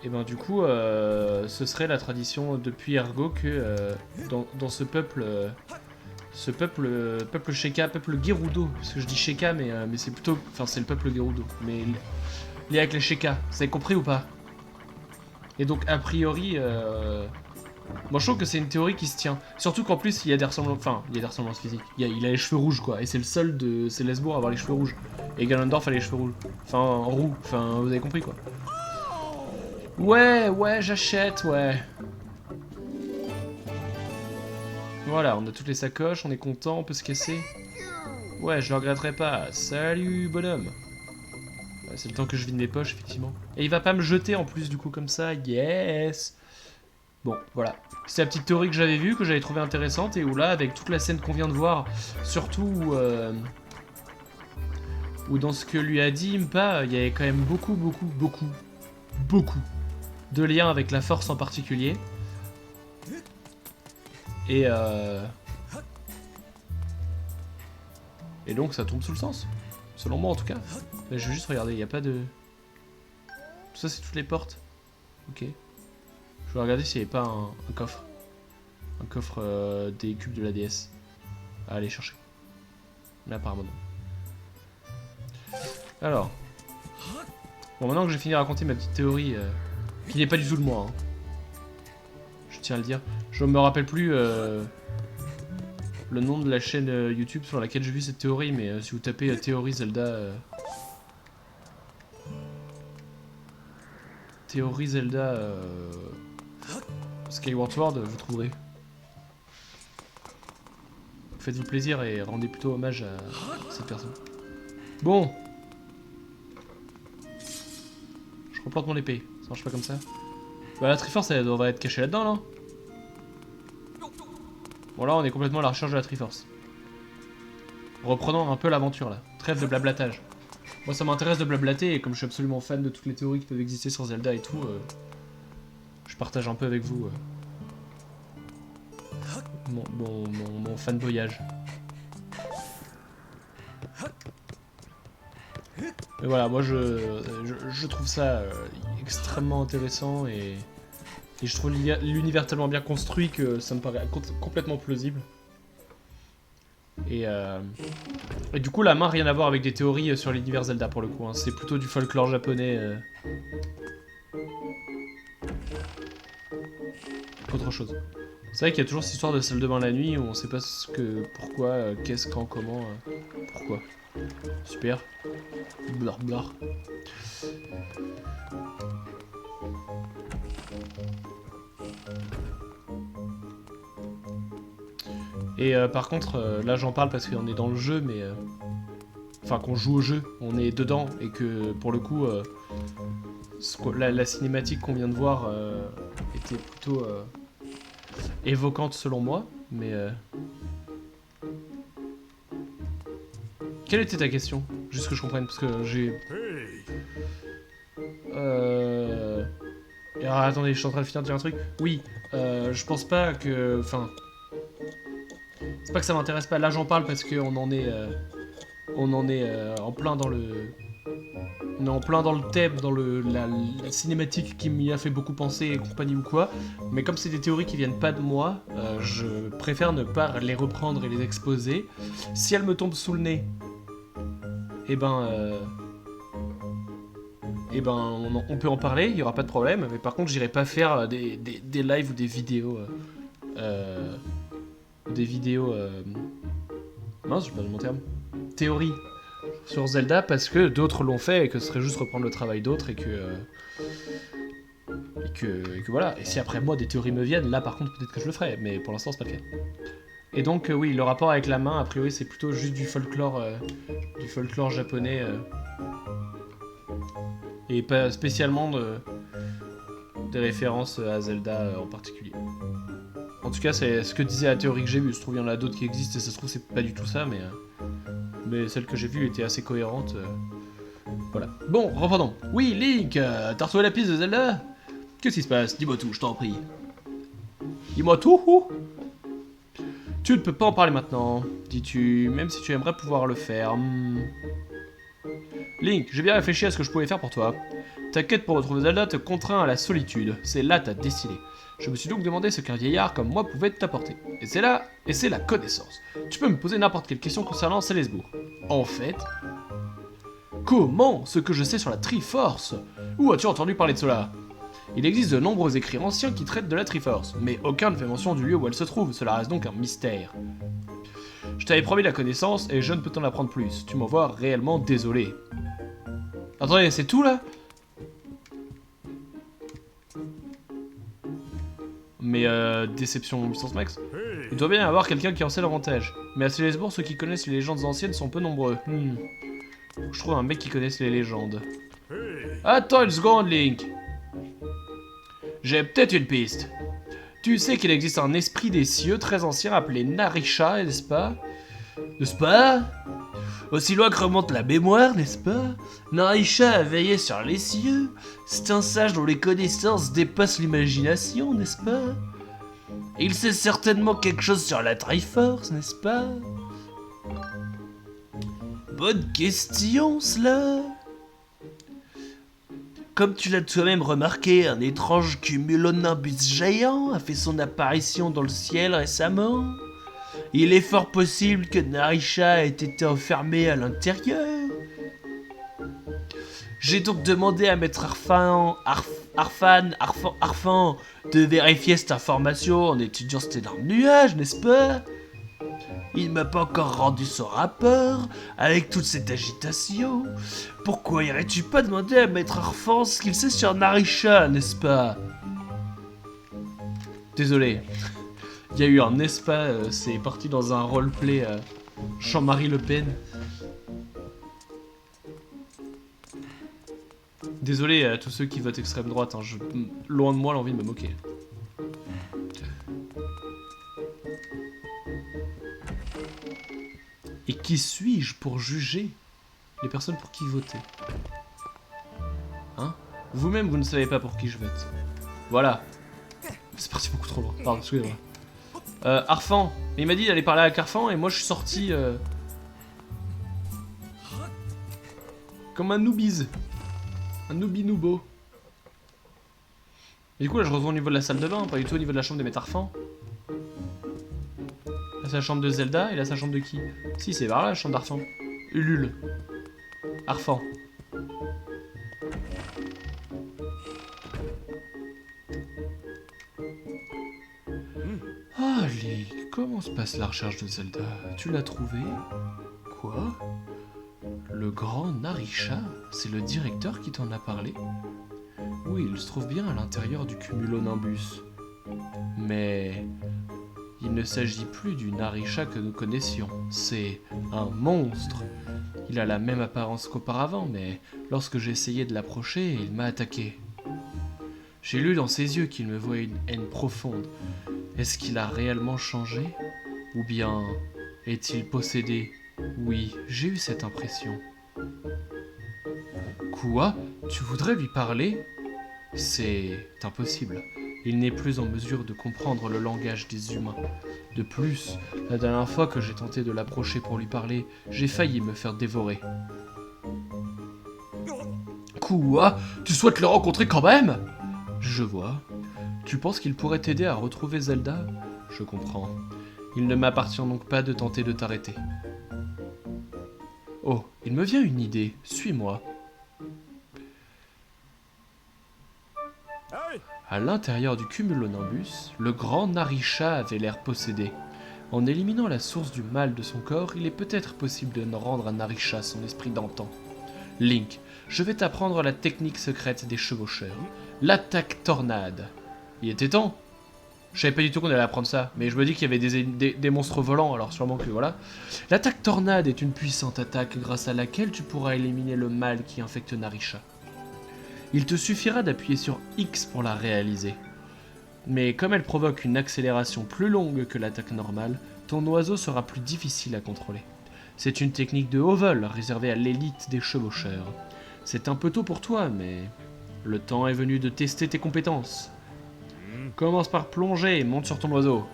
Et ben du coup, ce serait la tradition depuis Ergo que dans ce peuple Sheikah, peuple Gerudo, parce que je dis Sheikah mais c'est plutôt, enfin c'est le peuple Gerudo, mais lié avec les Sheikah, vous avez compris ou pas? Et donc a priori, moi je trouve que c'est une théorie qui se tient, surtout qu'en plus il y a des ressemblances physiques, il a les cheveux rouges quoi, et c'est le seul de Célesbourg à avoir les cheveux rouges, et Ganondorf a les cheveux rouges, enfin roux, enfin vous avez compris quoi. Ouais, j'achète, ouais. Voilà, on a toutes les sacoches, on est content, on peut se casser. Ouais, je le regretterai pas. Salut, bonhomme. Ouais, c'est le temps que je vide mes poches, effectivement. Et il va pas me jeter en plus, du coup, comme ça. Yes. Bon, voilà. C'est la petite théorie que j'avais vue, que j'avais trouvée intéressante, et où là, avec toute la scène qu'on vient de voir, surtout où dans ce que lui a dit Impa, il y avait quand même beaucoup de liens avec la force en particulier. Et donc ça tombe sous le sens. Selon moi en tout cas. Mais je vais juste regarder, il n'y a pas de... Tout ça c'est toutes les portes. Ok. Je vais regarder s'il n'y avait pas un coffre. Un coffre des cubes de la DS. À aller chercher. Mais apparemment non. Alors. Bon, maintenant que j'ai fini de raconter ma petite théorie, qui n'est pas du tout de moi, hein. Je tiens à le dire. Je me rappelle plus le nom de la chaîne YouTube sur laquelle j'ai vu cette théorie, mais si vous tapez théorie Zelda... Théorie Zelda Skyward Sword, vous trouverez. Faites-vous plaisir et rendez plutôt hommage à cette personne. Bon. Je replante mon épée. Ça marche pas comme ça. Bah la Triforce elle devrait être cachée là-dedans, non? Bon là on est complètement à la recherche de la Triforce. Reprenons un peu l'aventure là. Trêve de blablatage. Moi ça m'intéresse de blablater et comme je suis absolument fan de toutes les théories qui peuvent exister sur Zelda et tout, je partage un peu avec vous mon fanboyage. Mais voilà, moi je trouve ça extrêmement intéressant et je trouve l'univers tellement bien construit que ça me paraît complètement plausible. Et du coup, la main, rien à voir avec des théories sur l'univers Zelda pour le coup. Hein. C'est plutôt du folklore japonais. Autre chose. C'est vrai qu'il y a toujours cette histoire de salle de bain la nuit où on sait pas pourquoi, qu'est-ce, quand, comment, pourquoi. Super. Blar blar. Et par contre, là j'en parle parce qu'on est dans le jeu, mais... Enfin, qu'on joue au jeu, on est dedans, et que pour le coup, la cinématique qu'on vient de voir était plutôt évoquante selon moi, mais... Quelle était ta question? Juste que je comprenne, parce que j'ai... Alors, attendez, je suis en train de finir de dire un truc. Oui, je pense pas que... Enfin... C'est pas que ça m'intéresse pas, là j'en parle parce qu'on en est... en plein dans le... On est en plein dans le thème, dans la cinématique qui m'y a fait beaucoup penser et compagnie ou quoi. Mais comme c'est des théories qui viennent pas de moi, je préfère ne pas les reprendre et les exposer. Si elles me tombent sous le nez, eh ben on peut en parler, il y aura pas de problème. Mais par contre, j'irai pas faire des lives ou des vidéos... mince, je perds mon terme. Théorie sur Zelda parce que d'autres l'ont fait et que ce serait juste reprendre le travail d'autres et que voilà. Et si après moi des théories me viennent, là par contre peut-être que je le ferai, mais pour l'instant c'est pas le cas. Et donc oui, le rapport avec la main, a priori c'est plutôt juste du folklore japonais et pas spécialement des références à Zelda en particulier. En tout cas, c'est ce que disait la théorie que j'ai vue. Je trouve qu'il y en a d'autres qui existent et ça se trouve c'est pas du tout ça, mais celle que j'ai vue était assez cohérente. Voilà. Bon, reprenons. Oui, Link, t'as retrouvé la piste de Zelda? Qu'est-ce qui se passe? Dis-moi tout, je t'en prie. Dis-moi tout. Tu ne peux pas en parler maintenant, dis-tu, même si tu aimerais pouvoir le faire. Link, j'ai bien réfléchi à ce que je pouvais faire pour toi. Ta quête pour retrouver Zelda te contraint à la solitude. C'est là ta destinée. Je me suis donc demandé ce qu'un vieillard comme moi pouvait t'apporter. Et c'est la connaissance. Tu peux me poser n'importe quelle question concernant Célesbourg. En fait... Comment ce que je sais sur la Triforce? Où as-tu entendu parler de cela? Il existe de nombreux écrits anciens qui traitent de la Triforce, mais aucun ne fait mention du lieu où elle se trouve, cela reste donc un mystère. Je t'avais promis la connaissance et je ne peux t'en apprendre plus. Tu m'en vois réellement désolé. Attendez, c'est tout là? Mais déception puissance max. Il doit bien y avoir quelqu'un qui en sait l'avantage. Mais à Célesbourg, ceux qui connaissent les légendes anciennes sont peu nombreux. Je trouve un mec qui connaisse les légendes. Attends une seconde, Link. J'ai peut-être une piste. Tu sais qu'il existe un esprit des cieux très ancien appelé Narisha, n'est-ce pas? N'est-ce pas? Aussi loin que remonte la mémoire, n'est-ce pas? Narisha a veillé sur les cieux. C'est un sage dont les connaissances dépassent l'imagination, n'est-ce pas? Il sait certainement quelque chose sur la Triforce, n'est-ce pas? Bonne question, cela. Comme tu l'as toi-même remarqué, un étrange cumulonimbus géant a fait son apparition dans le ciel récemment. Il est fort possible que Narisha ait été enfermé à l'intérieur. J'ai donc demandé à Maître Arfan de vérifier cette information en étudiant cet énorme nuage, n'est-ce pas? Il m'a pas encore rendu son rapport, avec toute cette agitation. Pourquoi irais-tu pas demander à Maître Arfan ce qu'il sait sur Narisha, n'est-ce pas? Désolé. Il y a eu un n'est-ce pas, c'est parti dans un roleplay Jean-Marie Le Pen. Désolé à tous ceux qui votent extrême droite, hein, loin de moi l'envie de me moquer. Et qui suis-je pour juger les personnes pour qui voter? Hein? Vous-même, vous ne savez pas pour qui je vote. Voilà. C'est parti beaucoup trop loin. Pardon, excusez-moi. Arfan. Il m'a dit d'aller parler avec Arfan et moi je suis sorti... comme un noobies. Un noobi-noobo. Et du coup là je retourne au niveau de la salle de bain, pas du tout au niveau de la chambre de Maître Arfan. Là c'est la chambre de Zelda et là c'est la chambre de qui? Si c'est par là la chambre d'Arfan. Ulule. Arfan. Allez, comment se passe la recherche de Zelda? Tu l'as trouvé? Quoi? Le grand Narisha? C'est le directeur qui t'en a parlé? Oui, il se trouve bien à l'intérieur du cumulonimbus. Mais... il ne s'agit plus du Narisha que nous connaissions. C'est un monstre. Il a la même apparence qu'auparavant, mais lorsque j'ai essayé de l'approcher, il m'a attaqué. J'ai lu dans ses yeux qu'il me voyait une haine profonde. Est-ce qu'il a réellement changé? Ou bien est-il possédé? Oui, j'ai eu cette impression. Quoi? Tu voudrais lui parler? C'est impossible. Il n'est plus en mesure de comprendre le langage des humains. De plus, la dernière fois que j'ai tenté de l'approcher pour lui parler, j'ai failli me faire dévorer. Quoi? Tu souhaites le rencontrer quand même? Je vois. Tu penses qu'il pourrait t'aider à retrouver Zelda? Je comprends. Il ne m'appartient donc pas de tenter de t'arrêter. Oh, il me vient une idée. Suis-moi. À l'intérieur du cumulonimbus, le grand Narisha avait l'air possédé. En éliminant la source du mal de son corps, il est peut-être possible de rendre à Narisha son esprit d'antan. Link, je vais t'apprendre la technique secrète des chevaucheurs. L'attaque tornade. Il était temps. Je savais pas du tout qu'on allait apprendre ça, mais je me dis qu'il y avait des monstres volants, alors sûrement que voilà. L'attaque tornade est une puissante attaque grâce à laquelle tu pourras éliminer le mal qui infecte Narisha. Il te suffira d'appuyer sur X pour la réaliser. Mais comme elle provoque une accélération plus longue que l'attaque normale, ton oiseau sera plus difficile à contrôler. C'est une technique de haut vol réservée à l'élite des chevaucheurs. C'est un peu tôt pour toi, mais le temps est venu de tester tes compétences. Commence par plonger et monte sur ton oiseau.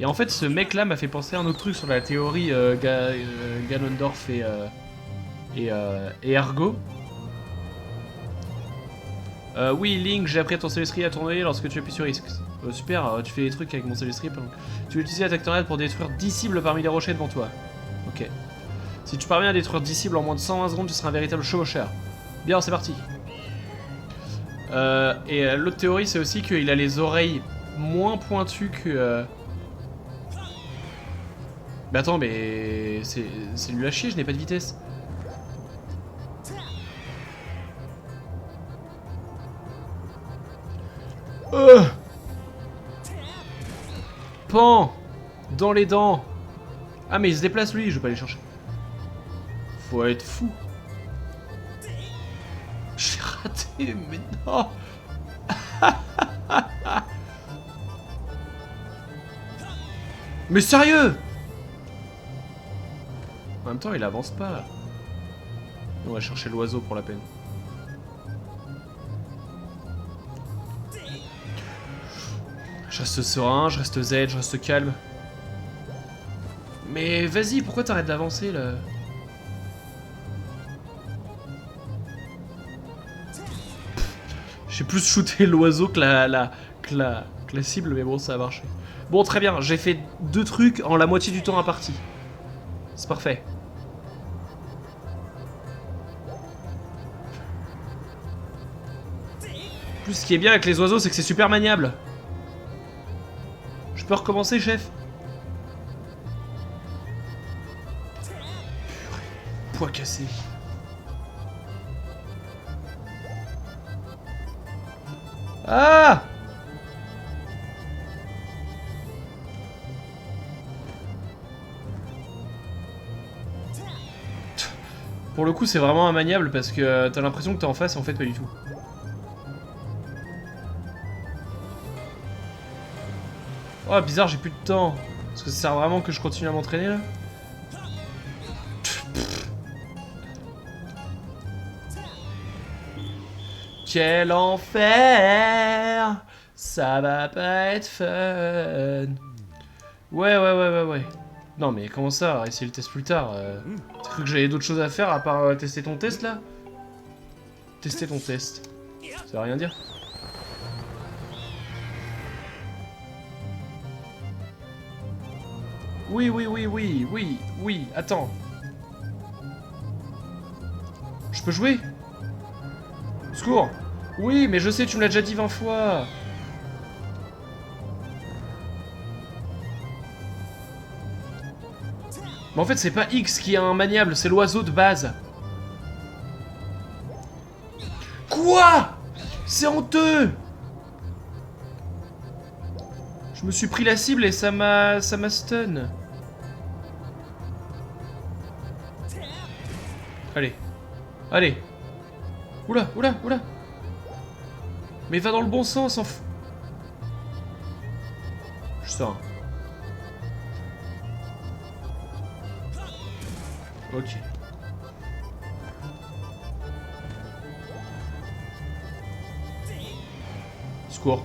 Et en fait, ce mec-là m'a fait penser à un autre truc sur la théorie Ganondorf et Ergo. Oui, Link, j'ai appris à ton Célestri à tourner lorsque tu appuies sur X. Super, tu fais des trucs avec mon Célestri. Tu veux utiliser l'attaque tornade pour détruire 10 cibles parmi les rochers devant toi. Ok. Si tu parviens à détruire 10 cibles en moins de 120 secondes, tu seras un véritable chevaucheur. Bien, c'est parti. Et l'autre théorie, c'est aussi qu'il a les oreilles moins pointues que... Mais attends, mais... c'est nul à chier, je n'ai pas de vitesse. Pan. Dans les dents. Ah mais il se déplace lui, je vais pas aller chercher. Faut être fou. J'ai raté, mais non. Mais sérieux? En même temps, il avance pas. On va chercher l'oiseau pour la peine. Je reste serein, je reste zen, je reste calme. Mais vas-y, pourquoi t'arrêtes d'avancer là? J'ai plus shooté l'oiseau que la cible, mais bon, ça a marché. Bon, très bien, j'ai fait 2 trucs en la moitié du temps imparti. C'est parfait. En plus, ce qui est bien avec les oiseaux, c'est que c'est super maniable. Je peux recommencer, chef? Purée. Poids cassé. Ah! Pour le coup, c'est vraiment immaniable parce que t'as l'impression que t'es en face et en fait pas du tout. Oh, bizarre, j'ai plus de temps. Est-ce que ça sert vraiment que je continue à m'entraîner là? Quel enfer! Ça va pas être fun. Ouais. Non mais comment ça? Essayer le test plus tard. T'as cru que j'avais d'autres choses à faire à part tester ton test là? Tester ton test. Ça veut rien dire. Oui, attends. Je peux jouer? Secours! Oui, mais je sais, tu me l'as déjà dit 20 fois! Mais en fait, c'est pas X qui est un maniable, c'est l'oiseau de base. Quoi? C'est honteux! Je me suis pris la cible et ça m'a stun. Allez. Oula. Mais va dans le bon sens, enf... Je sors. Ok. Secours.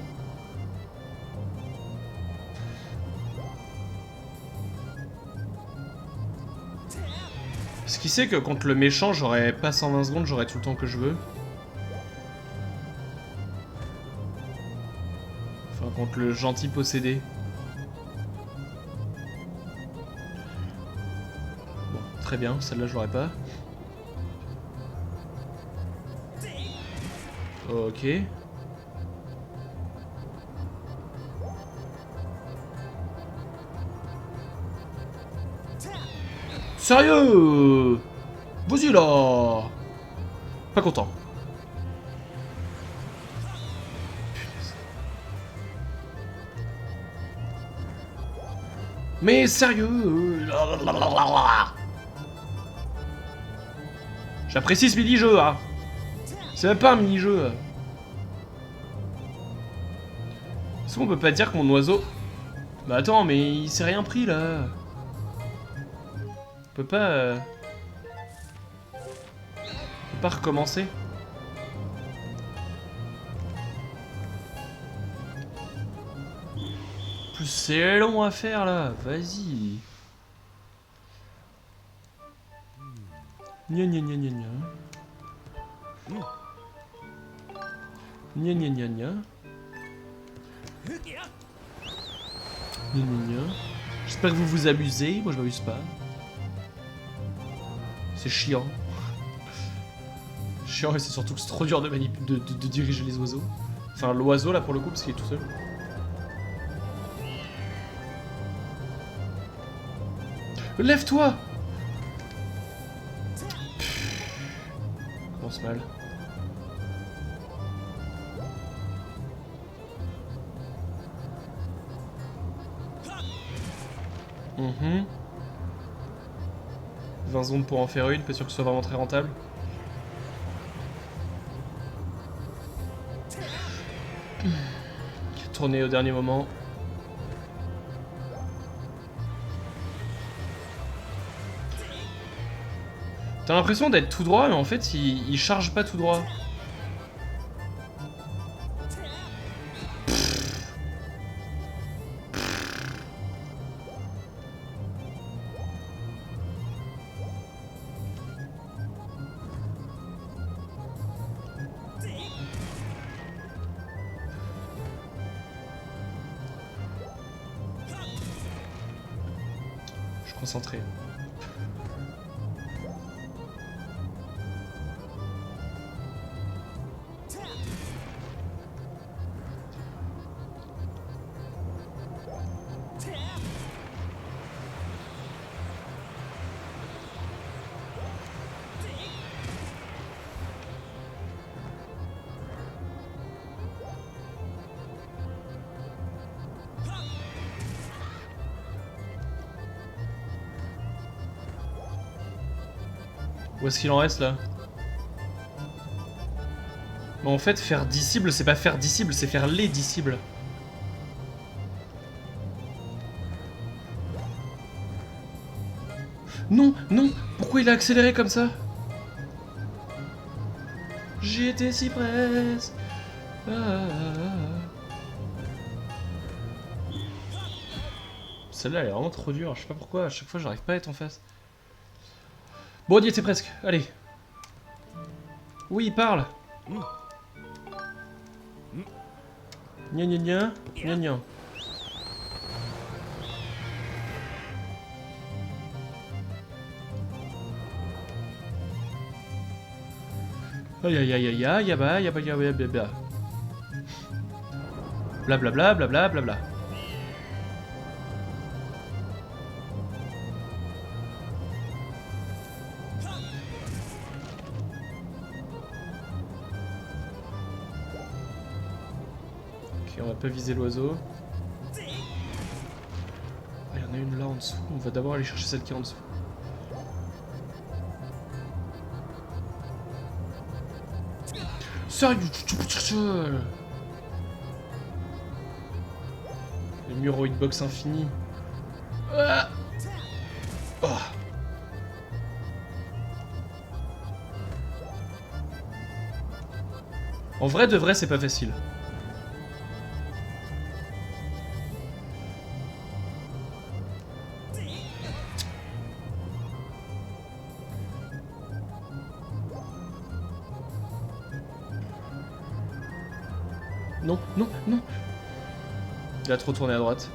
Ce qui sait que contre le méchant, j'aurais pas 120 secondes, j'aurais tout le temps que je veux. Enfin, contre le gentil possédé. Bon, très bien, celle-là je l'aurais pas. Ok. Sérieux? Vas-y là. Pas content. Mais sérieux? J'apprécie ce mini-jeu, hein. C'est même pas un mini-jeu. Est-ce qu'on peut pas dire que mon oiseau... Bah attends, mais il s'est rien pris là. On peut pas... On peut pas recommencer. Plus c'est long à faire là, vas-y. Gna. J'espère que vous vous amusez, moi je m'amuse pas. C'est chiant. Chiant et c'est surtout que c'est trop dur de diriger les oiseaux. Enfin l'oiseau là pour le coup parce qu'il est tout seul. Lève-toi! Commence mal. Mhm. 20 secondes pour en faire une, pas sûr que ce soit vraiment très rentable. Tourner au dernier moment. T'as l'impression d'être tout droit, mais en fait, il charge pas tout droit. Je suis concentré. Où est-ce qu'il en reste là? Mais en fait, faire 10 cibles, c'est pas faire 10 cibles, c'est faire les 10 cibles. Non, non, pourquoi il a accéléré comme ça? J'étais si presse. Celle-là, elle est vraiment trop dure. Je sais pas pourquoi, à chaque fois, j'arrive pas à être en face. Bon, on y était presque. Allez. Oui, il parle. Gna gna gna. Gna gna. Aïe aïe aïe aïe aïe yaba yaba yaba yaba. Blablabla blabla blabla. Ok, on va pas viser l'oiseau. Ah, il y en a une là en dessous. On va d'abord aller chercher celle qui est en dessous. Sérieux? Le mur au hitbox infini. Ah oh. En vrai de vrai, c'est pas facile. Non, non, non. Il a trop tourné à droite.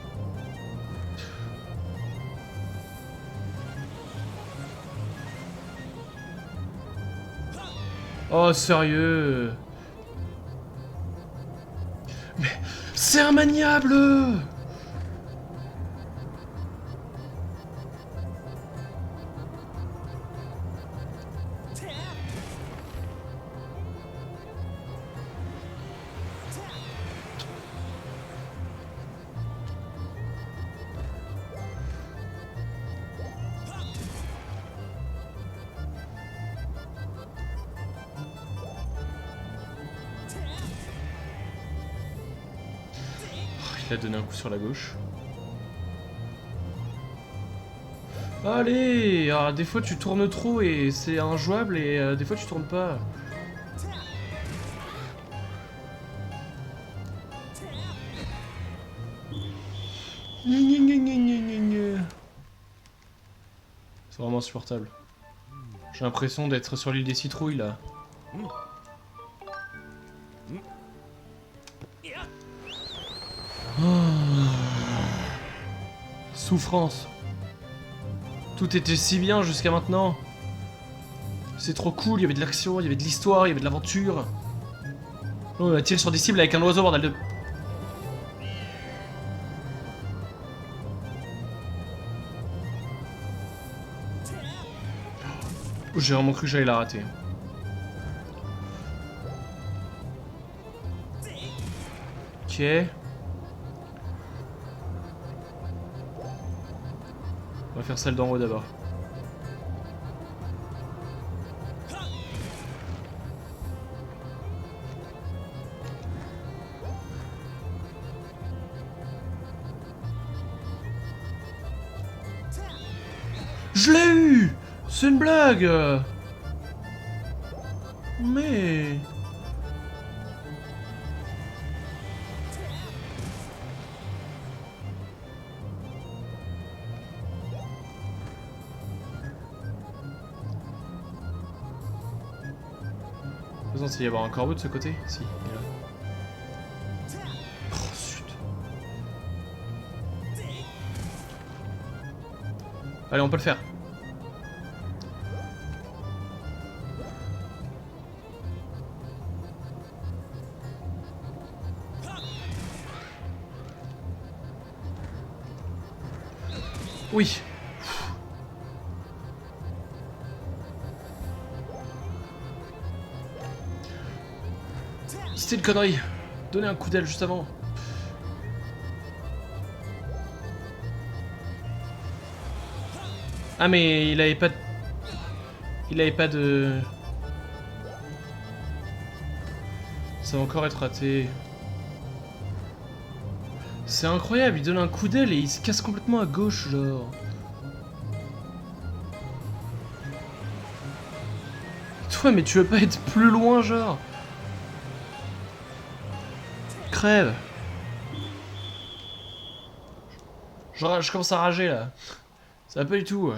Oh, sérieux? Mais c'est un maniable! Il a donné un coup sur la gauche. Allez! Alors, des fois tu tournes trop et c'est injouable et des fois tu tournes pas. C'est vraiment insupportable. J'ai l'impression d'être sur l'île des citrouilles là. Souffrance. Tout était si bien jusqu'à maintenant. C'est trop cool, il y avait de l'action, il y avait de l'histoire, il y avait de l'aventure. Oh, on a tiré sur des cibles avec un oiseau, bordel de... J'ai vraiment cru que j'allais la rater. Ok. faire celle d'en haut d'abord. Je l'ai eu! C'est une blague! Mais... Attends, il va y avoir un corbeau de ce côté? Si, il est là. Oh, zut. Allez, on peut le faire. Oui. C'était une connerie. Donner un coup d'aile juste avant. Ah mais il avait pas de... Il avait pas de... Ça va encore être raté. C'est incroyable, il donne un coup d'aile et il se casse complètement à gauche, genre. Toi, mais tu veux pas être plus loin, genre? Crève. Je commence à rager, là. Ça va pas du tout.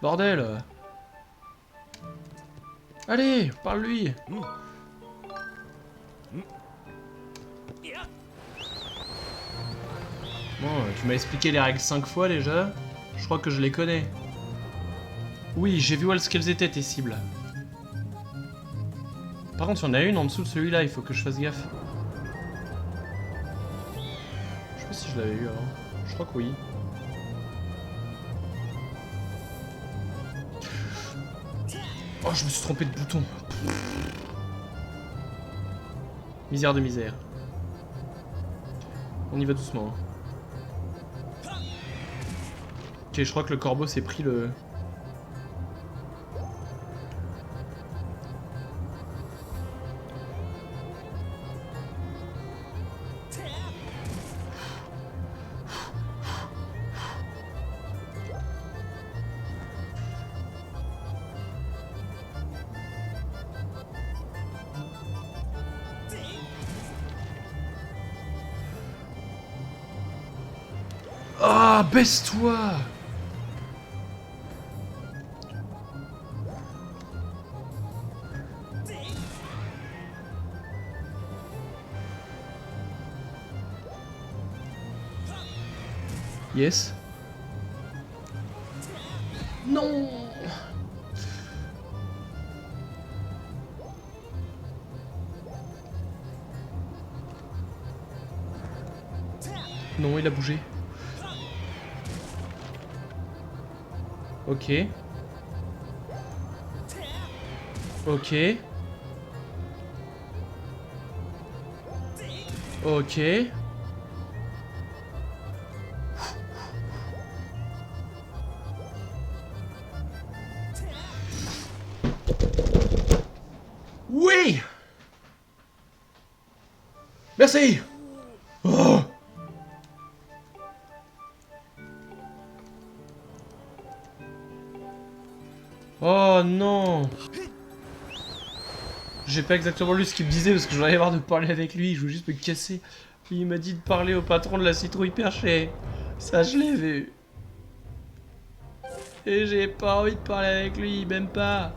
Bordel. Allez, parle-lui. Bon, tu m'as expliqué les règles 5 fois déjà. Je crois que je les connais. Oui, j'ai vu ce qu'elles étaient, tes cibles. Par contre, il y en a une en dessous de celui-là, il faut que je fasse gaffe. Je sais pas si je l'avais eu avant. Je crois que oui. Oh, je me suis trompé de bouton. Misère de misère. On y va doucement. Hein. Ok, je crois que le corbeau s'est pris le... Ah, baisse-toi! Yes. Non. Non, il a bougé. Ok. Ok. Ok. Oui! Merci! Oh! Oh non! J'ai pas exactement lu ce qu'il me disait parce que j'en avais marre de parler avec lui, je voulais juste me casser. Il m'a dit de parler au patron de la citrouille perchée. Ça, je l'ai vu. Et j'ai pas envie de parler avec lui, même pas.